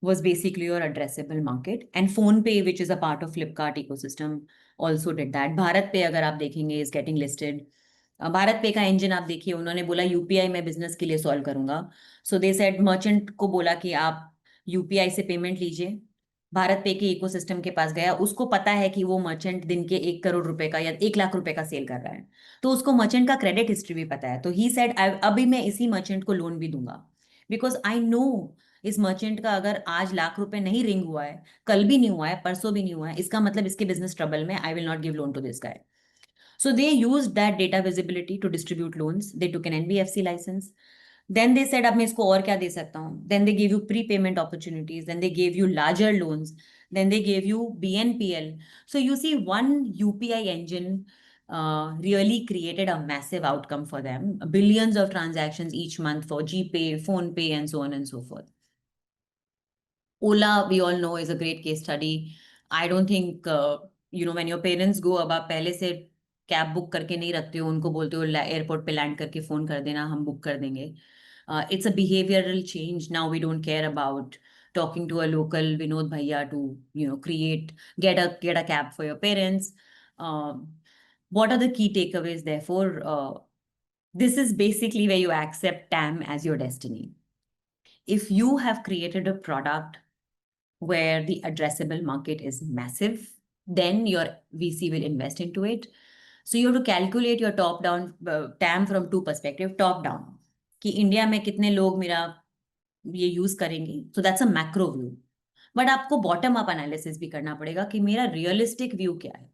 was basically your addressable market. And PhonePe, which is a part of Flipkart ecosystem, also did that. BharatPe, अगर आप देखेंगे, is getting listed. Bharat पे का engine आप देखिए, उन्होंने बोला UPI में बिजनेस के लिए सॉल्व करूंगा. सो दे सेड मर्चेंट को बोला कि आप यूपीआई से पेमेंट लीजिए. भारत पे के इकोसिस्टम के पास गया, उसको पता है कि वो मर्चेंट दिन के 1 करोड़ रुपए का या 1 लाख रुपए का सेल कर रहा है, तो उसको मर्चेंट का क्रेडिट हिस्ट्री भी पता है. तो ही सेड अभी मैं इसी मर्चेंट को लोन भी दूंगा, बिकॉज आई नो इस मर्चेंट का अगर आज ₹1,00,000 नहीं रिंग हुआ है, कल भी नहीं हुआ है, परसों भी नहीं हुआ है, इसका मतलब इसके बिजनेस ट्रबल में. I will not give loan to this guy. So they used that data visibility to distribute loans. They took an NBFC license. Then they said, अब मैं इसको और क्या दे सकता हूँ? Then they gave you prepayment opportunities. Then they gave you larger loans. Then they gave you BNPL. So you see, one UPI engine really created a massive outcome for them. Billions of transactions each month for GPay, PhonePe, and so on and so forth. Ola, we all know, is a great case study. I don't think, when your parents go, अब आप पहले से cab book करके नहीं रखते हो, उनको बोलते हो एयरपोर्ट पे लैंड करके फोन कर देना, हम बुक कर देंगे. It's a behavioral change. Now we don't care about talking to a local Vinod Bhaiya to, get a cab for your parents. What are the key takeaways? Therefore, this is basically where you accept TAM as your destiny. If you have created a product where the addressable market is massive, then your VC will invest into it. So you have to calculate your top-down TAM from two perspectives. Top-down, कि India में कितने लोग मेरा ये use करेंगे, so that's a macro view. But आपको bottom up analysis भी करना पड़ेगा कि मेरा रियलिस्टिक व्यू क्या है।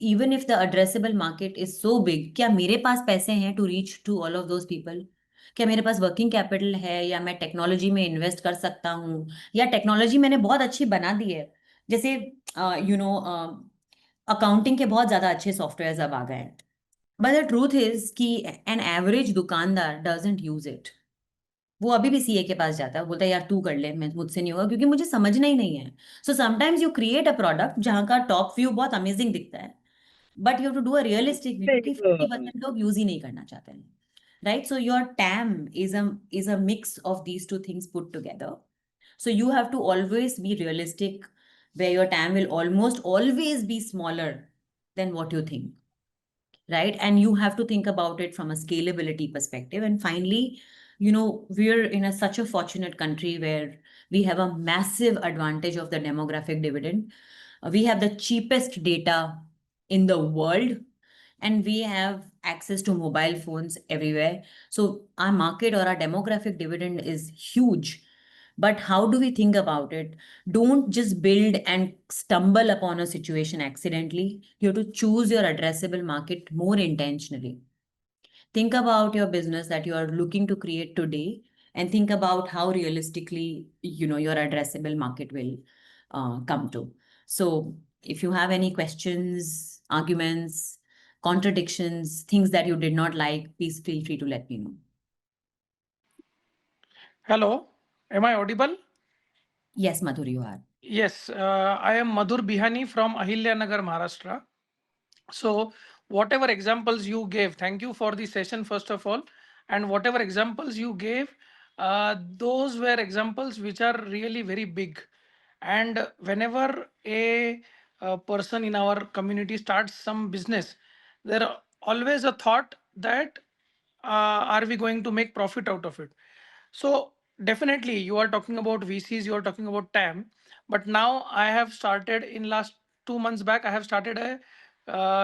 Even if the addressable market is so big, क्या मेरे पास पैसे हैं to reach to all of those people? क्या मेरे पास वर्किंग कैपिटल है, या मैं टेक्नोलॉजी में इन्वेस्ट कर सकता हूँ, या टेक्नोलॉजी मैंने बहुत अच्छी बना दी है? जैसे अकाउंटिंग के बहुत ज्यादा अच्छे सॉफ्टवेयर अब आ गए हैं, बट द ट्रूथ इज कि एन एवरेज दुकानदार डजंट यूज इट। वो अभी भी सीए के पास जाता है, वो बोलता है यार तू कर ले, मैं मुझसे नहीं होगा क्योंकि मुझे समझना ही नहीं है। So sometimes you create a product जहाँ का टॉप व्यू बहुत अमेजिंग दिखता है, but you have to do a realistic view कि 50% लोग यूज ही नहीं करना चाहते हैं, right? So your TAM is a mix of these two things put together. So you have to always be realistic, where your TAM will almost always be smaller than what you think, right? And you have to think about it from a scalability perspective. And finally, we're in such a fortunate country where we have a massive advantage of the demographic dividend. We have the cheapest data in the world, and we have access to mobile phones everywhere. So our market or our demographic dividend is huge. But how do we think about it? Don't just build and stumble upon a situation accidentally. You have to choose your addressable market more intentionally. Think about your business that you are looking to create today, and think about how realistically, your addressable market will come to. So if you have any questions, arguments, contradictions, things that you did not like, please feel free to let me know. Hello, am I audible? Yes, Madhur, you are. Yes, I am Madhur Bihani from Ahilyanagar, Maharashtra. So, whatever examples you gave, thank you for the session, first of all. And whatever examples you gave, those were examples which are really very big. And whenever a person in our community starts some business, there are always a thought that are we going to make profit out of it? So definitely you are talking about VCs, you are talking about TAM, but now I have started in last 2 months back, I have started a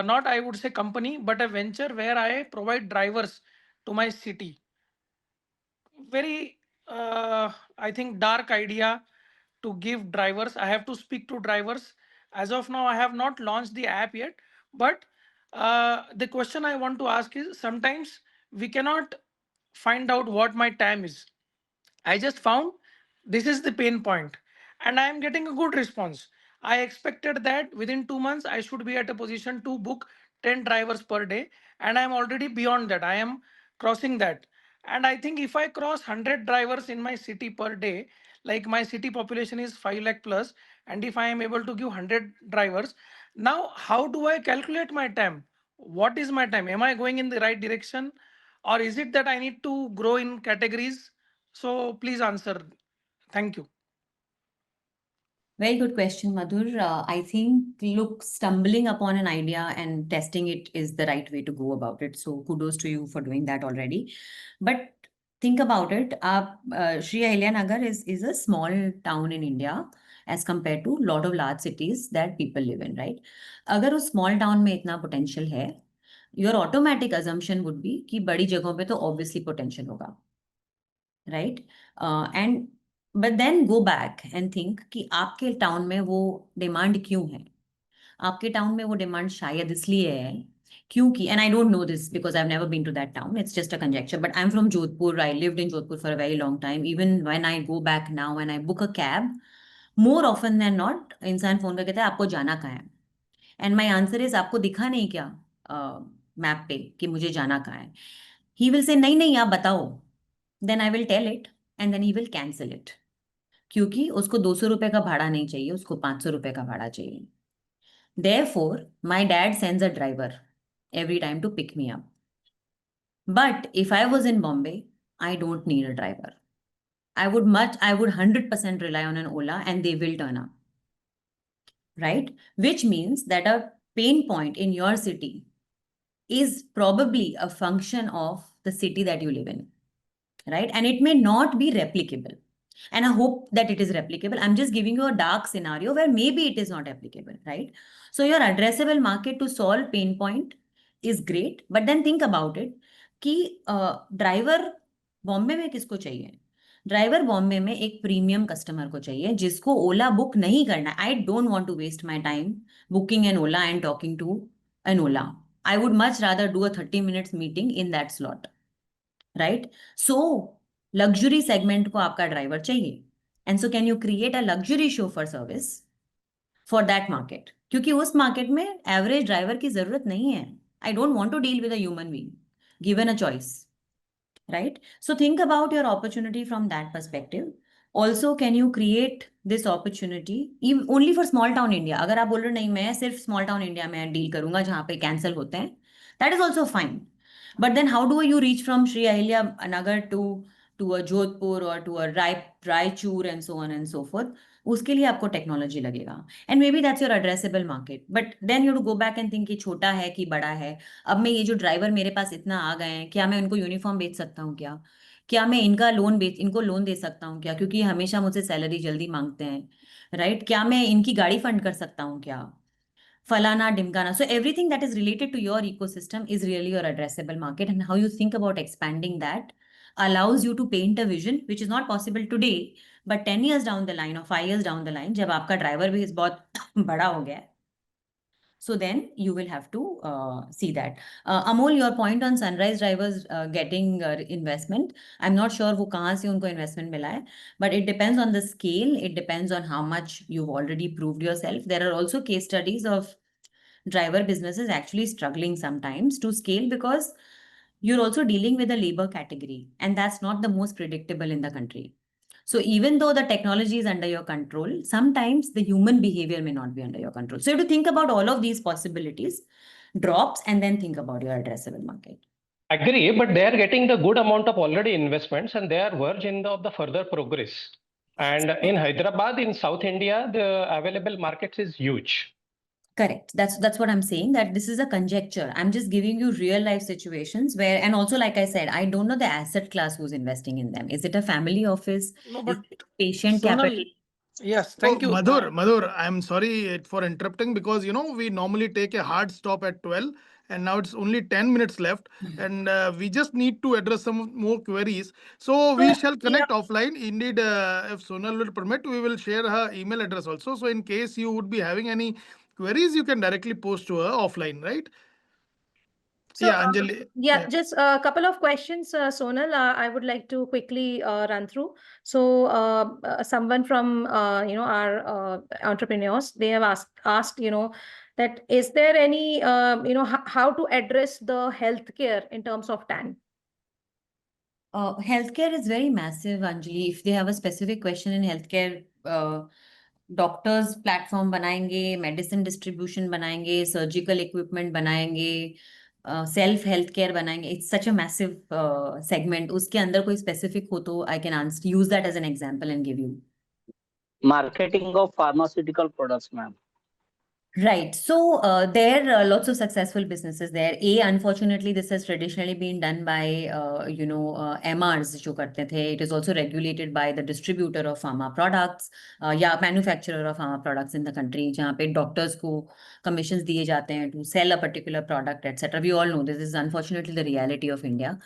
not I would say company, but a venture where I provide drivers to my city. Very I think dark idea to give drivers. I have to speak to drivers. As of now, I have not launched the app yet, but the question I want to ask is, sometimes we cannot find out what my time is. I just found this is the pain point, and I am getting a good response. I expected that within 2 months I should be at a position to book 10 drivers per day, and I am already beyond that. I am crossing that. And I think if I cross 100 drivers in my city per day, like my city population is 5 lakh plus, and if I am able to give 100 drivers, now how do I calculate my time? What is my time? Am I going in the right direction? Or is it that I need to grow in categories? So please answer. Thank you. Very good question, Madhur. I think, look, stumbling upon an idea and testing it is the right way to go about it. So kudos to you for doing that already. But think about it. Sri Ahilyanagar is a small town in India as compared to lot of large cities that people live in, right? अगर उस small town में इतना potential है, your automatic assumption would be कि बड़ी जगहों पे तो obviously potential होगा, right? And but then go back and think कि आपके टाउन में वो डिमांड क्यों है? आपके टाउन में वो डिमांड शायद इसलिए है क्योंकि, and I don't know this because I've never been to that town, it's just a conjecture, but I'm from Jodhpur. I lived in Jodhpur for a very long time. Even when I go back now and I book a cab, more often than not इंसान phone करके कहता है आपको जाना कहाँ है? And my answer is आपको दिखा नहीं क्या मैप पे कि मुझे जाना कहाँ है? He will say नहीं नहीं आप बताओ. Then I will tell it, and then he will cancel it. क्योंकि उसको 200 रुपए का भाड़ा नहीं चाहिए, उसको 500 रुपए का भाड़ा चाहिए. Therefore, my dad sends a driver every time to pick me up. But if I was in Bombay, I don't need a driver. I would 100% rely on an Ola, and they will turn up. Right? Which means that a pain point in your city is probably a function of the city that you live in. Right? And it may not be replicable. And I hope that it is replicable. I'm just giving you a dark scenario where maybe it is not applicable, right? So your addressable market to solve pain point is great, but then think about it कि driver Bombay में किसको चाहिए? Driver Bombay में एक premium customer को चाहिए जिसको ओला book नहीं करना है. I don't want to waste my time booking an Ola and talking to an Ola. I would much rather do a 30 minutes meeting in that slot, right? So luxury segment को आपका driver चाहिए, and so can you create a luxury chauffeur service for that market? क्योंकि उस market में average driver की जरूरत नहीं है. I don't want to deal with a human being given a choice, right? So think about your opportunity from that perspective. Also, can you create this opportunity only for small town India? अगर आप बोल रहे हो नहीं मैं सिर्फ small town India में deal करूंगा जहाँ पे कैंसिल होते हैं, that is also fine. But then how do you reach from Sri Ahilya Nagar to a Jodhpur or to a Raichur and so on and so forth? उसके लिए आपको technology लगेगा, and may be that's your addressable market. But then you to go back and think कि छोटा है कि बड़ा है. अब मैं ये जो ड्राइवर मेरे पास इतना आ गए हैं, क्या मैं उनको यूनिफॉर्म बेच सकता हूँ? क्या मैं इनको लोन दे सकता हूँ क्या, क्योंकि ये हमेशा मुझसे सैलरी जल्दी मांगते हैं, राइट? क्या मैं इनकी गाड़ी फंड कर सकता हूँ क्या? फलाना ढिमकाना. So everything that is related to your ecosystem is really your addressable market, and how you think about expanding that allows you to paint a vision which is not possible today, but 10 years down the line or 5 years down the line, जब आपका driver भी बहुत बड़ा हो गया है, so then you will have to see that. Amol, your point on Sunrise drivers getting investment, I'm not sure वो कहाँ से उनको investment मिला है, but it depends on the scale, it depends on how much you've already proved yourself. There are also case studies of driver businesses actually struggling sometimes to scale because you're also dealing with a labor category, and that's not the most predictable in the country. So even though the technology is under your control, sometimes the human behavior may not be under your control. So you have to think about all of these possibilities, drops, and then think about your addressable market. Agree, but they are getting the good amount of already investments and they are verging of the further progress. And in Hyderabad, in South India, the available markets is huge. Correct. That's what I'm saying, that this is a conjecture. I'm just giving you real life situations where, and also like I said, I don't know the asset class who's investing in them. Is it a family office? No, Is but it patient Sonal, capital? yes, So, thank you. Madhur, I'm sorry for interrupting because we normally take a hard stop at 12 and now it's only 10 minutes left and we just need to address some more queries. So we shall connect offline. Indeed, if Sonal will permit, we will share her email address also. So in case you would be having any queries, you can directly post to her offline, right? So, Yeah, Anjali. yeah, just a couple of questions, Sonal, I would like to quickly run through. So, someone from, our entrepreneurs, they have asked, that is there any, how to address the healthcare in terms of TAN? Healthcare is very massive, Anjali. If they have a specific question in healthcare, doctors platform बनाएंगे, medicine distribution बनाएंगे, surgical equipment बनाएंगे, self healthcare बनाएंगे. It's such a massive segment. उसके अंदर कोई specific हो तो I can use that as an example and give you. Marketing of pharmaceutical products, ma'am. Right. So there are lots of successful businesses there. Unfortunately, this has traditionally been done by, MRs जो करते थे. It is also regulated by the distributor of pharma products, या manufacturer of pharma products in the country, जहाँ पे doctors को commissions दिए जाते हैं to sell a particular product, etc. We all know this is unfortunately the reality of India.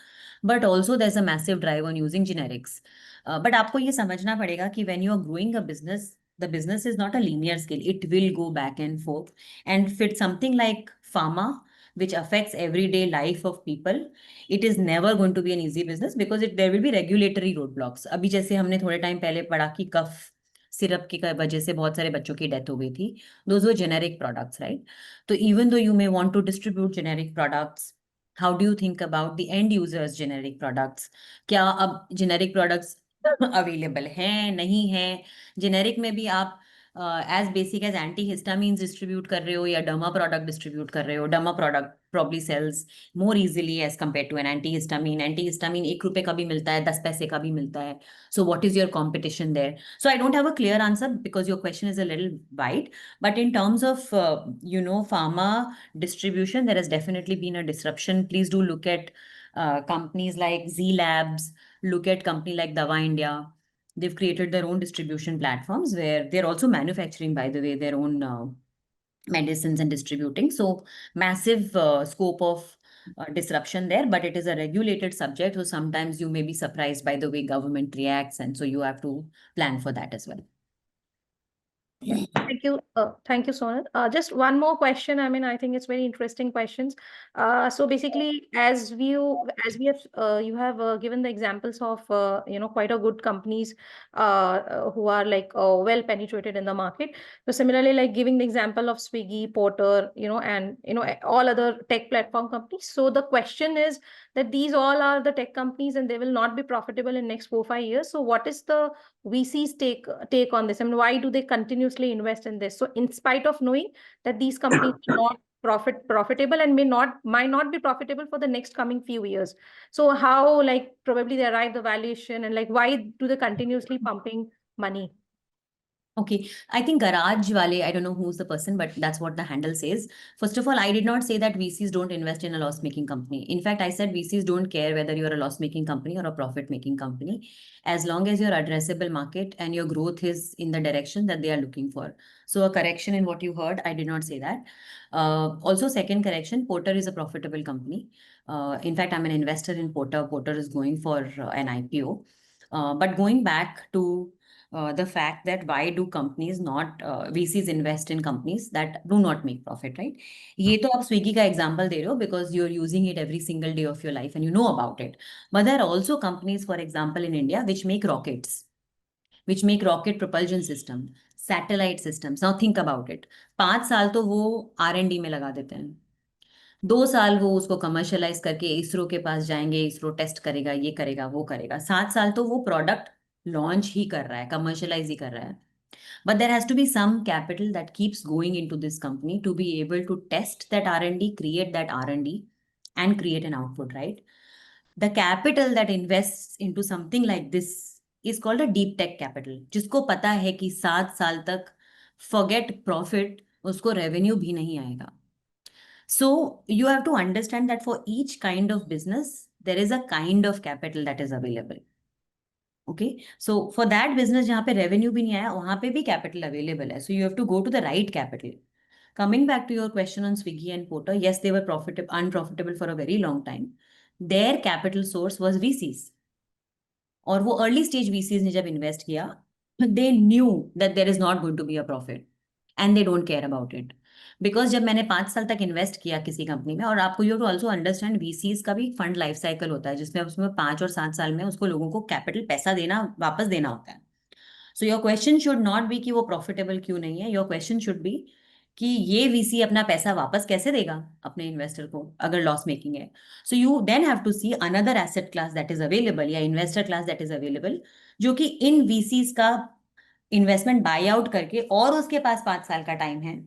But also there's a massive drive on using generics. But आपको ये समझना पड़ेगा कि when you are growing a business, the business is not a linear scale. It will go back and forth. And if it's something like pharma, which affects everyday life of people, it is never going to be an easy business because there will be regulatory roadblocks. अभी जैसे हमने थोड़े time पहले पढ़ा कि cough syrup की वजह से बहुत सारे बच्चों की डेथ हो गई थी. Those were generic products, right? So even though you may want to distribute generic products, how do you think about the end users generic products? क्या अब generic products अवेलेबल हैं नहीं हैं? जेनेरिक में भी आप एज बेसिक एज एंटीहिस्टामीन्स डिस्ट्रीब्यूट कर रहे हो या डर्मा प्रोडक्ट डिस्ट्रीब्यूट कर रहे हो. Derma product probably sells more easily as compared to an antihistamine. Antihistamine 1 रुपए का भी मिलता है, 10 पैसे का भी मिलता है. So what is your competition there? So I don't have a clear answer because your question is a little wide, but in terms of pharma distribution, there has definitely been a disruption. Please do look at companies like Z Labs, look at company like Dava India. They've created their own distribution platforms where they're also manufacturing, by the way, their own medicines and distributing. So massive scope of disruption there, but it is a regulated subject. So sometimes you may be surprised by the way government reacts. And so you have to plan for that as well. Thank you. Thank you, Sonal. Just one more question. I mean, I think it's very interesting questions. So basically, as we have, you have given the examples of, quite a good companies who are like well penetrated in the market. So similarly, like giving the example of Swiggy, Porter, and all other tech platform companies. So the question is that these all are the tech companies and they will not be profitable in next 4-5 years. So what is the VC's take on this? I mean, why do they continuously invest in this? So in spite of knowing that these companies are not profitable and might not be profitable for the next coming few years. So how, like, probably they arrive the valuation, and like why do they continuously pumping money? Okay, I think Garage Wale, I don't know who's the person, but that's what the handle says. First of all, I did not say that VCs don't invest in a loss-making company. In fact, I said VCs don't care whether you're a loss-making company or a profit-making company, as long as your addressable market and your growth is in the direction that they are looking for. So a correction in what you heard, I did not say that. Also, second correction, Porter is a profitable company. In fact, I'm an investor in Porter. Porter is going for an IPO. But going back to the fact that why do companies not VCs invest in companies that do not make profit, right? ये तो आप Swiggy का example दे रहे हो because you're using it every single day of your life and you know about it. But there are also companies, for example, in India, which make rockets, which make rocket propulsion system, satellite systems. Now think about it. 5 साल तो वो R&D में लगा देते हैं. 2 साल वो उसको कमर्शियलाइज करके इसरो के पास जाएंगे, इसरो टेस्ट करेगा, ये करेगा, वो करेगा. 7 साल तो वो प्रोडक्ट लॉन्च ही कर रहा है, कमर्शियलाइज ही कर रहा है. But there has to be some capital that keeps going into this company to be able to test that R&D, create that R&D, and create an output, right? The capital that invests into something like this is called a deep tech capital, जिसको पता है कि 7 साल तक forget profit, उसको revenue भी नहीं आएगा. So you have to understand that for each kind of business, there is a kind of capital that is available. Okay, so for that business जहाँ पे revenue भी नहीं आया, वहाँ पे भी capital available है. So you have to go to the right capital. Coming back to your question on Swiggy and Porter, yes, they were unprofitable for a very long time. Their capital source was VCs. और वो early stage VCs ने जब invest किया, they knew that there is not going to be a profit and they don't care about it. Because जब मैंने 5 साल तक invest किया किसी कंपनी में, और आपको you to also understand VCs का भी फंड लाइफ साइकिल होता है, जिसमें उसमें 5 और 7 साल में उसको लोगों को कैपिटल पैसा देना वापस देना होता है. So your question should not be कि वो प्रॉफिटेबल क्यों नहीं है. योर क्वेश्चन शुड बी कि ये VC अपना पैसा वापस कैसे देगा अपने इन्वेस्टर को अगर लॉस मेकिंग है. So you then have to see another asset class that is available या investor class that is available, जो कि इन VCs का इन्वेस्टमेंट बाय आउट करके और उसके पास 5 साल का टाइम है,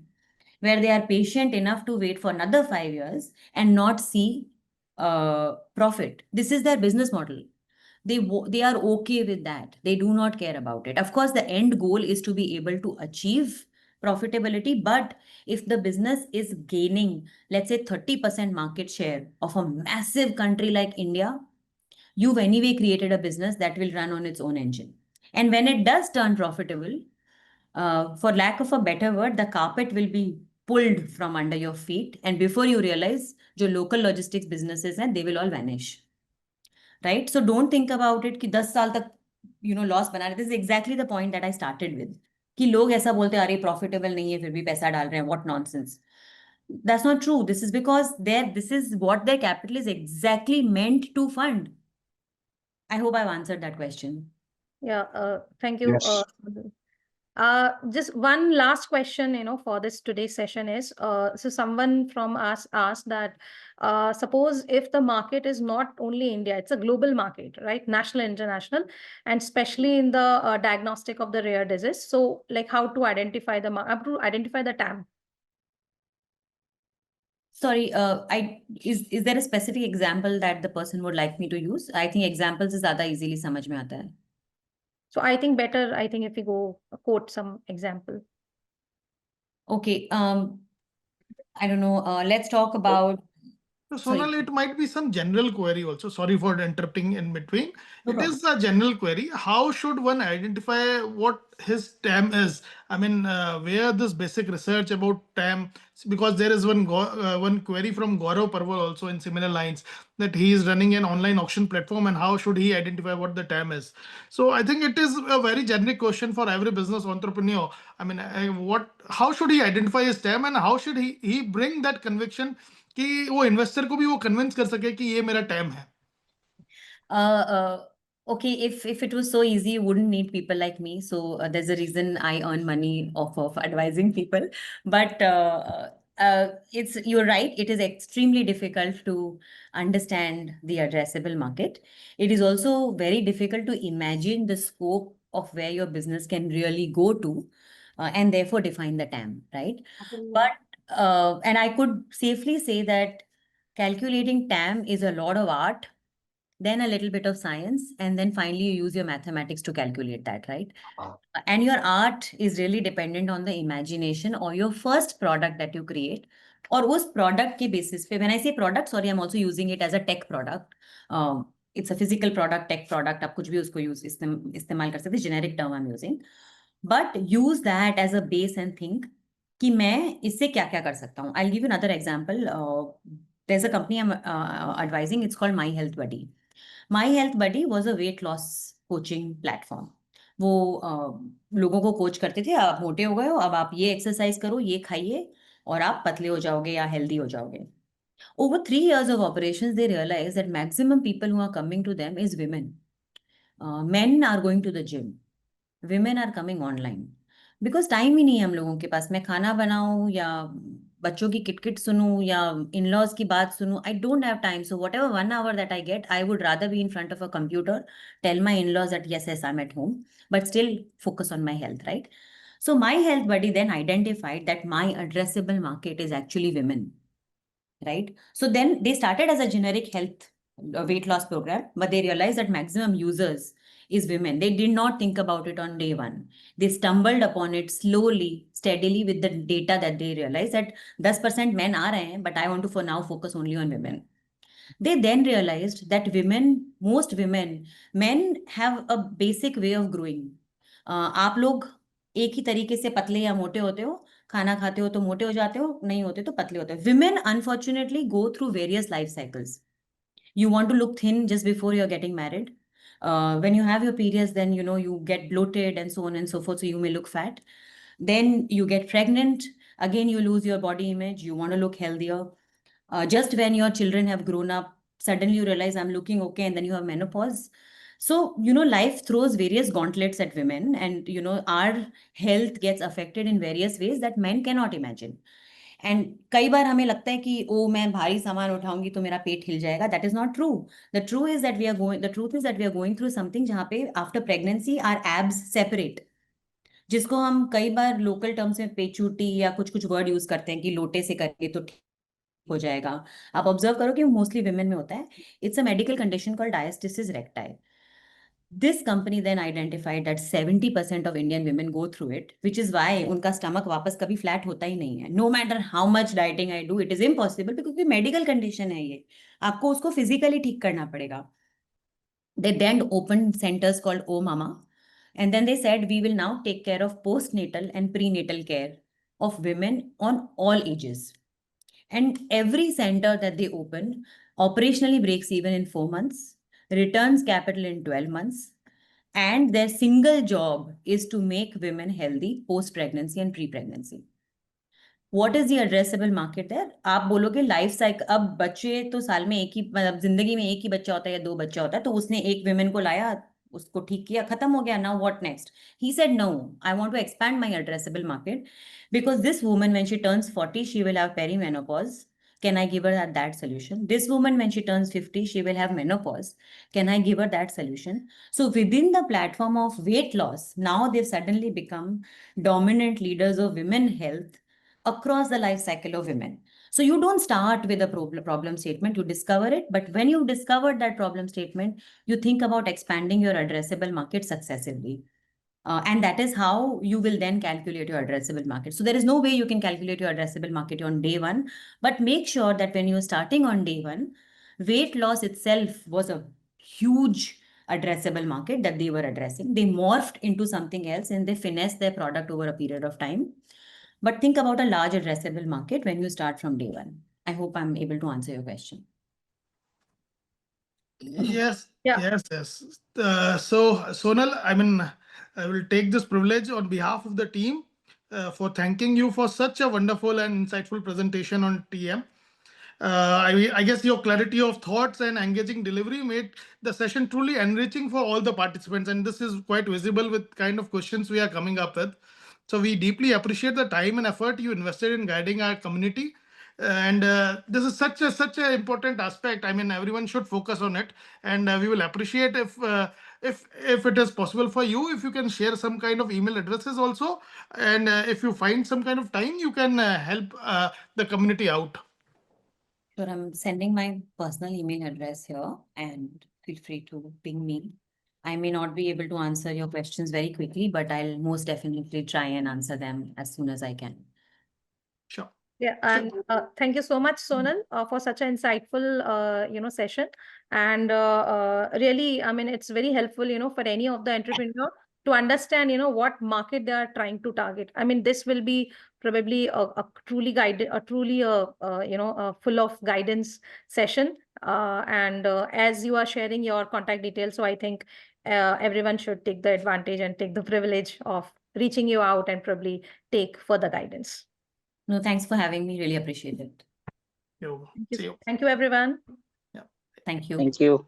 where they are patient enough to wait for another 5 years and not see profit. This is their business model. They are okay with that. They do not care about it. Of course, the end goal is to be able to achieve profitability, but if the business is gaining, let's say 30% market share of a massive country like India, you've anyway created a business that will run on its own engine. And when it does turn profitable, for lack of a better word, the carpet will be pulled from under your feet, and before you realize, जो local logistics businesses हैं, they will all vanish, right? So don't think about it कि 10 साल तक loss बना रहे. This is exactly the point that I started with, कि लोग ऐसा बोलते हैं, अरे profitable नहीं है फिर भी पैसा डाल रहे हैं, what nonsense. That's not true. This is because this is what their capital is exactly meant to fund. I hope I've answered that question. Yeah, thank you. Yes. Just one last question, for this today's session is, so someone from us asked that, suppose if the market is not only India, it's a global market, right? National, international, and especially in the diagnostic of the rare disease. So like how to identify the TAM? Sorry, is there a specific example that the person would like me to use? I think examples is ज़्यादा easily समझ में आता है. So I think if we go quote some example. Okay, I don't know. Let's talk about So So Sonal, it might be some general query also. Sorry for interrupting in between. No It is a general query. How should one identify what his TAM is? I mean, where this basic research about TAM? Because there is one query from Gaurav Parwal also in similar lines, that he is running an online auction platform, and how should he identify what the TAM is? So I think it is a very generic question for every business entrepreneur. I mean, how should he identify his TAM, and how should he bring that conviction कि वो investor को भी वो convince कर सके कि ये मेरा टाइम है. Okay, if it was so easy, you wouldn't need people like me. So there's a reason I earn money off of advising people. But you're right. It is extremely difficult to understand the addressable market. It is also very difficult to imagine the scope of where your business can really go to, and therefore define the TAM, right? But and I could safely say that calculating TAM is a lot of art, then a little bit of science, and then finally you use your mathematics to calculate that, right? And your art is really dependent on the imagination or your first product that you create, or उस product के basis पे. When I say product, sorry, I'm also using it as a tech product. It's a physical product, tech product. आप कुछ भी उसको इस्तेमाल कर सकते हैं. Generic term I'm using, but use that as a base and think कि मैं इससे क्या क्या कर सकता हूँ. I'll give you another example. There's a company I'm advising. It's called My Health Buddy. My Health Buddy was a weight loss coaching platform. वो लोगों को कोच करते थे, आप मोटे हो गए हो, अब आप ये एक्सरसाइज करो, ये खाइए, और आप पतले हो जाओगे या हेल्दी हो जाओगे. Over 3 years of operations, they realized that maximum people who are coming to them is women. Men are going to the gym. Women are coming online. Because time ही नहीं है हम लोगों के पास. मैं खाना बनाऊं या बच्चों की किटकिट सुनूं या इन-लॉज की बात सुनूं, I don't have time. So whatever 1 hour that I get, I would rather be in front of a computer, tell my in-laws that yes, I'm at home, but still focus on my health, right? So My Health Buddy then identified that my addressable market is actually women, right? So then they started as a generic health weight loss program, but they realized that maximum users is women. They did not think about it on day one. They stumbled upon it slowly, steadily with the data that they realized that 10% men are रहे but I want to for now focus only on women. They then realized that most men have a basic way of growing. आप लोग एक ही तरीके से पतले या मोटे होते हो, खाना खाते हो तो मोटे हो जाते हो, नहीं होते तो पतले होते हो. Women unfortunately go through various life cycles. You want to look thin just before you're getting married. When you have your periods, then you get bloated and so on and so forth, so you may look fat. Then you get pregnant, again you lose your body image, you want to look healthier. Just when your children have grown up, suddenly you realize I'm looking okay, and then you have menopause. So, life throws various gauntlets at women, and, our health gets affected in various ways that men cannot imagine. And कई बार हमें लगता है कि ओ मैं भारी सामान उठाऊंगी तो मेरा पेट हिल जाएगा. That is not true. The truth is that we are going through something जहाँ पे after pregnancy our abs separate. जिसको हम कई बार लोकल टर्म्स में पेचूटी या कुछ वर्ड यूज करते हैं कि लोटे से करेंगे तो ठीक हो जाएगा. आप ऑब्जर्व करो कि मोस्टली विमेन में होता है. It's a medical condition called diastasis recti. This company then identified that 70% of Indian women go through it, which is why उनका stomach वापस कभी flat होता ही नहीं है. No matter how much dieting I do, it is impossible because medical condition है ये. आपको उसको physically ठीक करना पड़ेगा. They then opened centers called Oh Mama, and then they said we will now take care of postnatal and prenatal care of women on all ages. And every center that they open operationally breaks even in 4 months, returns capital in 12 months, and their single job is to make women healthy post-pregnancy and pre-pregnancy. What is the addressable market there? आप बोलोगे life cycle, अब बच्चे तो साल में एक ही, मतलब जिंदगी में एक ही बच्चा होता है या 2 बच्चा होता है, तो उसने एक विमेन को लाया, उसको ठीक किया, खत्म हो गया. Now what next? He said no, I want to expand my addressable market because this woman when she turns 40 she will have perimenopause. Can I give her that solution? This woman when she turns 50 she will have menopause. Can I give her that solution? So within the platform of weight loss, now they've suddenly become dominant leaders of women health across the life cycle of women. So you don't start with a problem statement, you discover it. But when you've discovered that problem statement, you think about expanding your addressable market successively. And that is how you will then calculate your addressable market. So there is no way you can calculate your addressable market on day one, but make sure that when you're starting on day one, weight loss itself was a huge addressable market that they were addressing. They morphed into something else and they finessed their product over a period of time. But think about a large addressable market when you start from day one. I hope I'm able to answer your question. Yes, Yeah. yes. So Sonal, I mean, I will take this privilege on behalf of the team for thanking you for such a wonderful and insightful presentation on TM. I guess your clarity of thoughts and engaging delivery made the session truly enriching for all the participants, and this is quite visible with kind of questions we are coming up with. So we deeply appreciate the time and effort you invested in guiding our community. And this is such a important aspect. I mean, everyone should focus on it, and we will appreciate if it is possible for you, if you can share some kind of email addresses also, and if you find some kind of time, you can help the community out. Sure, I'm sending my personal email address here and feel free to ping me. I may not be able to answer your questions very quickly, but I'll most definitely try and answer them as soon as I can. Sure. Yeah, and thank you so much, Sonal, for such an insightful, session. And really, I mean, it's very helpful, for any of the entrepreneur to understand, what market they are trying to target. I mean, this will be probably a truly full of guidance session. And as you are sharing your contact details, so I think everyone should take the advantage and take the privilege of reaching you out and probably take further guidance. No, thanks for having me. Really appreciate it. See you. Thank you, everyone. Thank you. Thank you.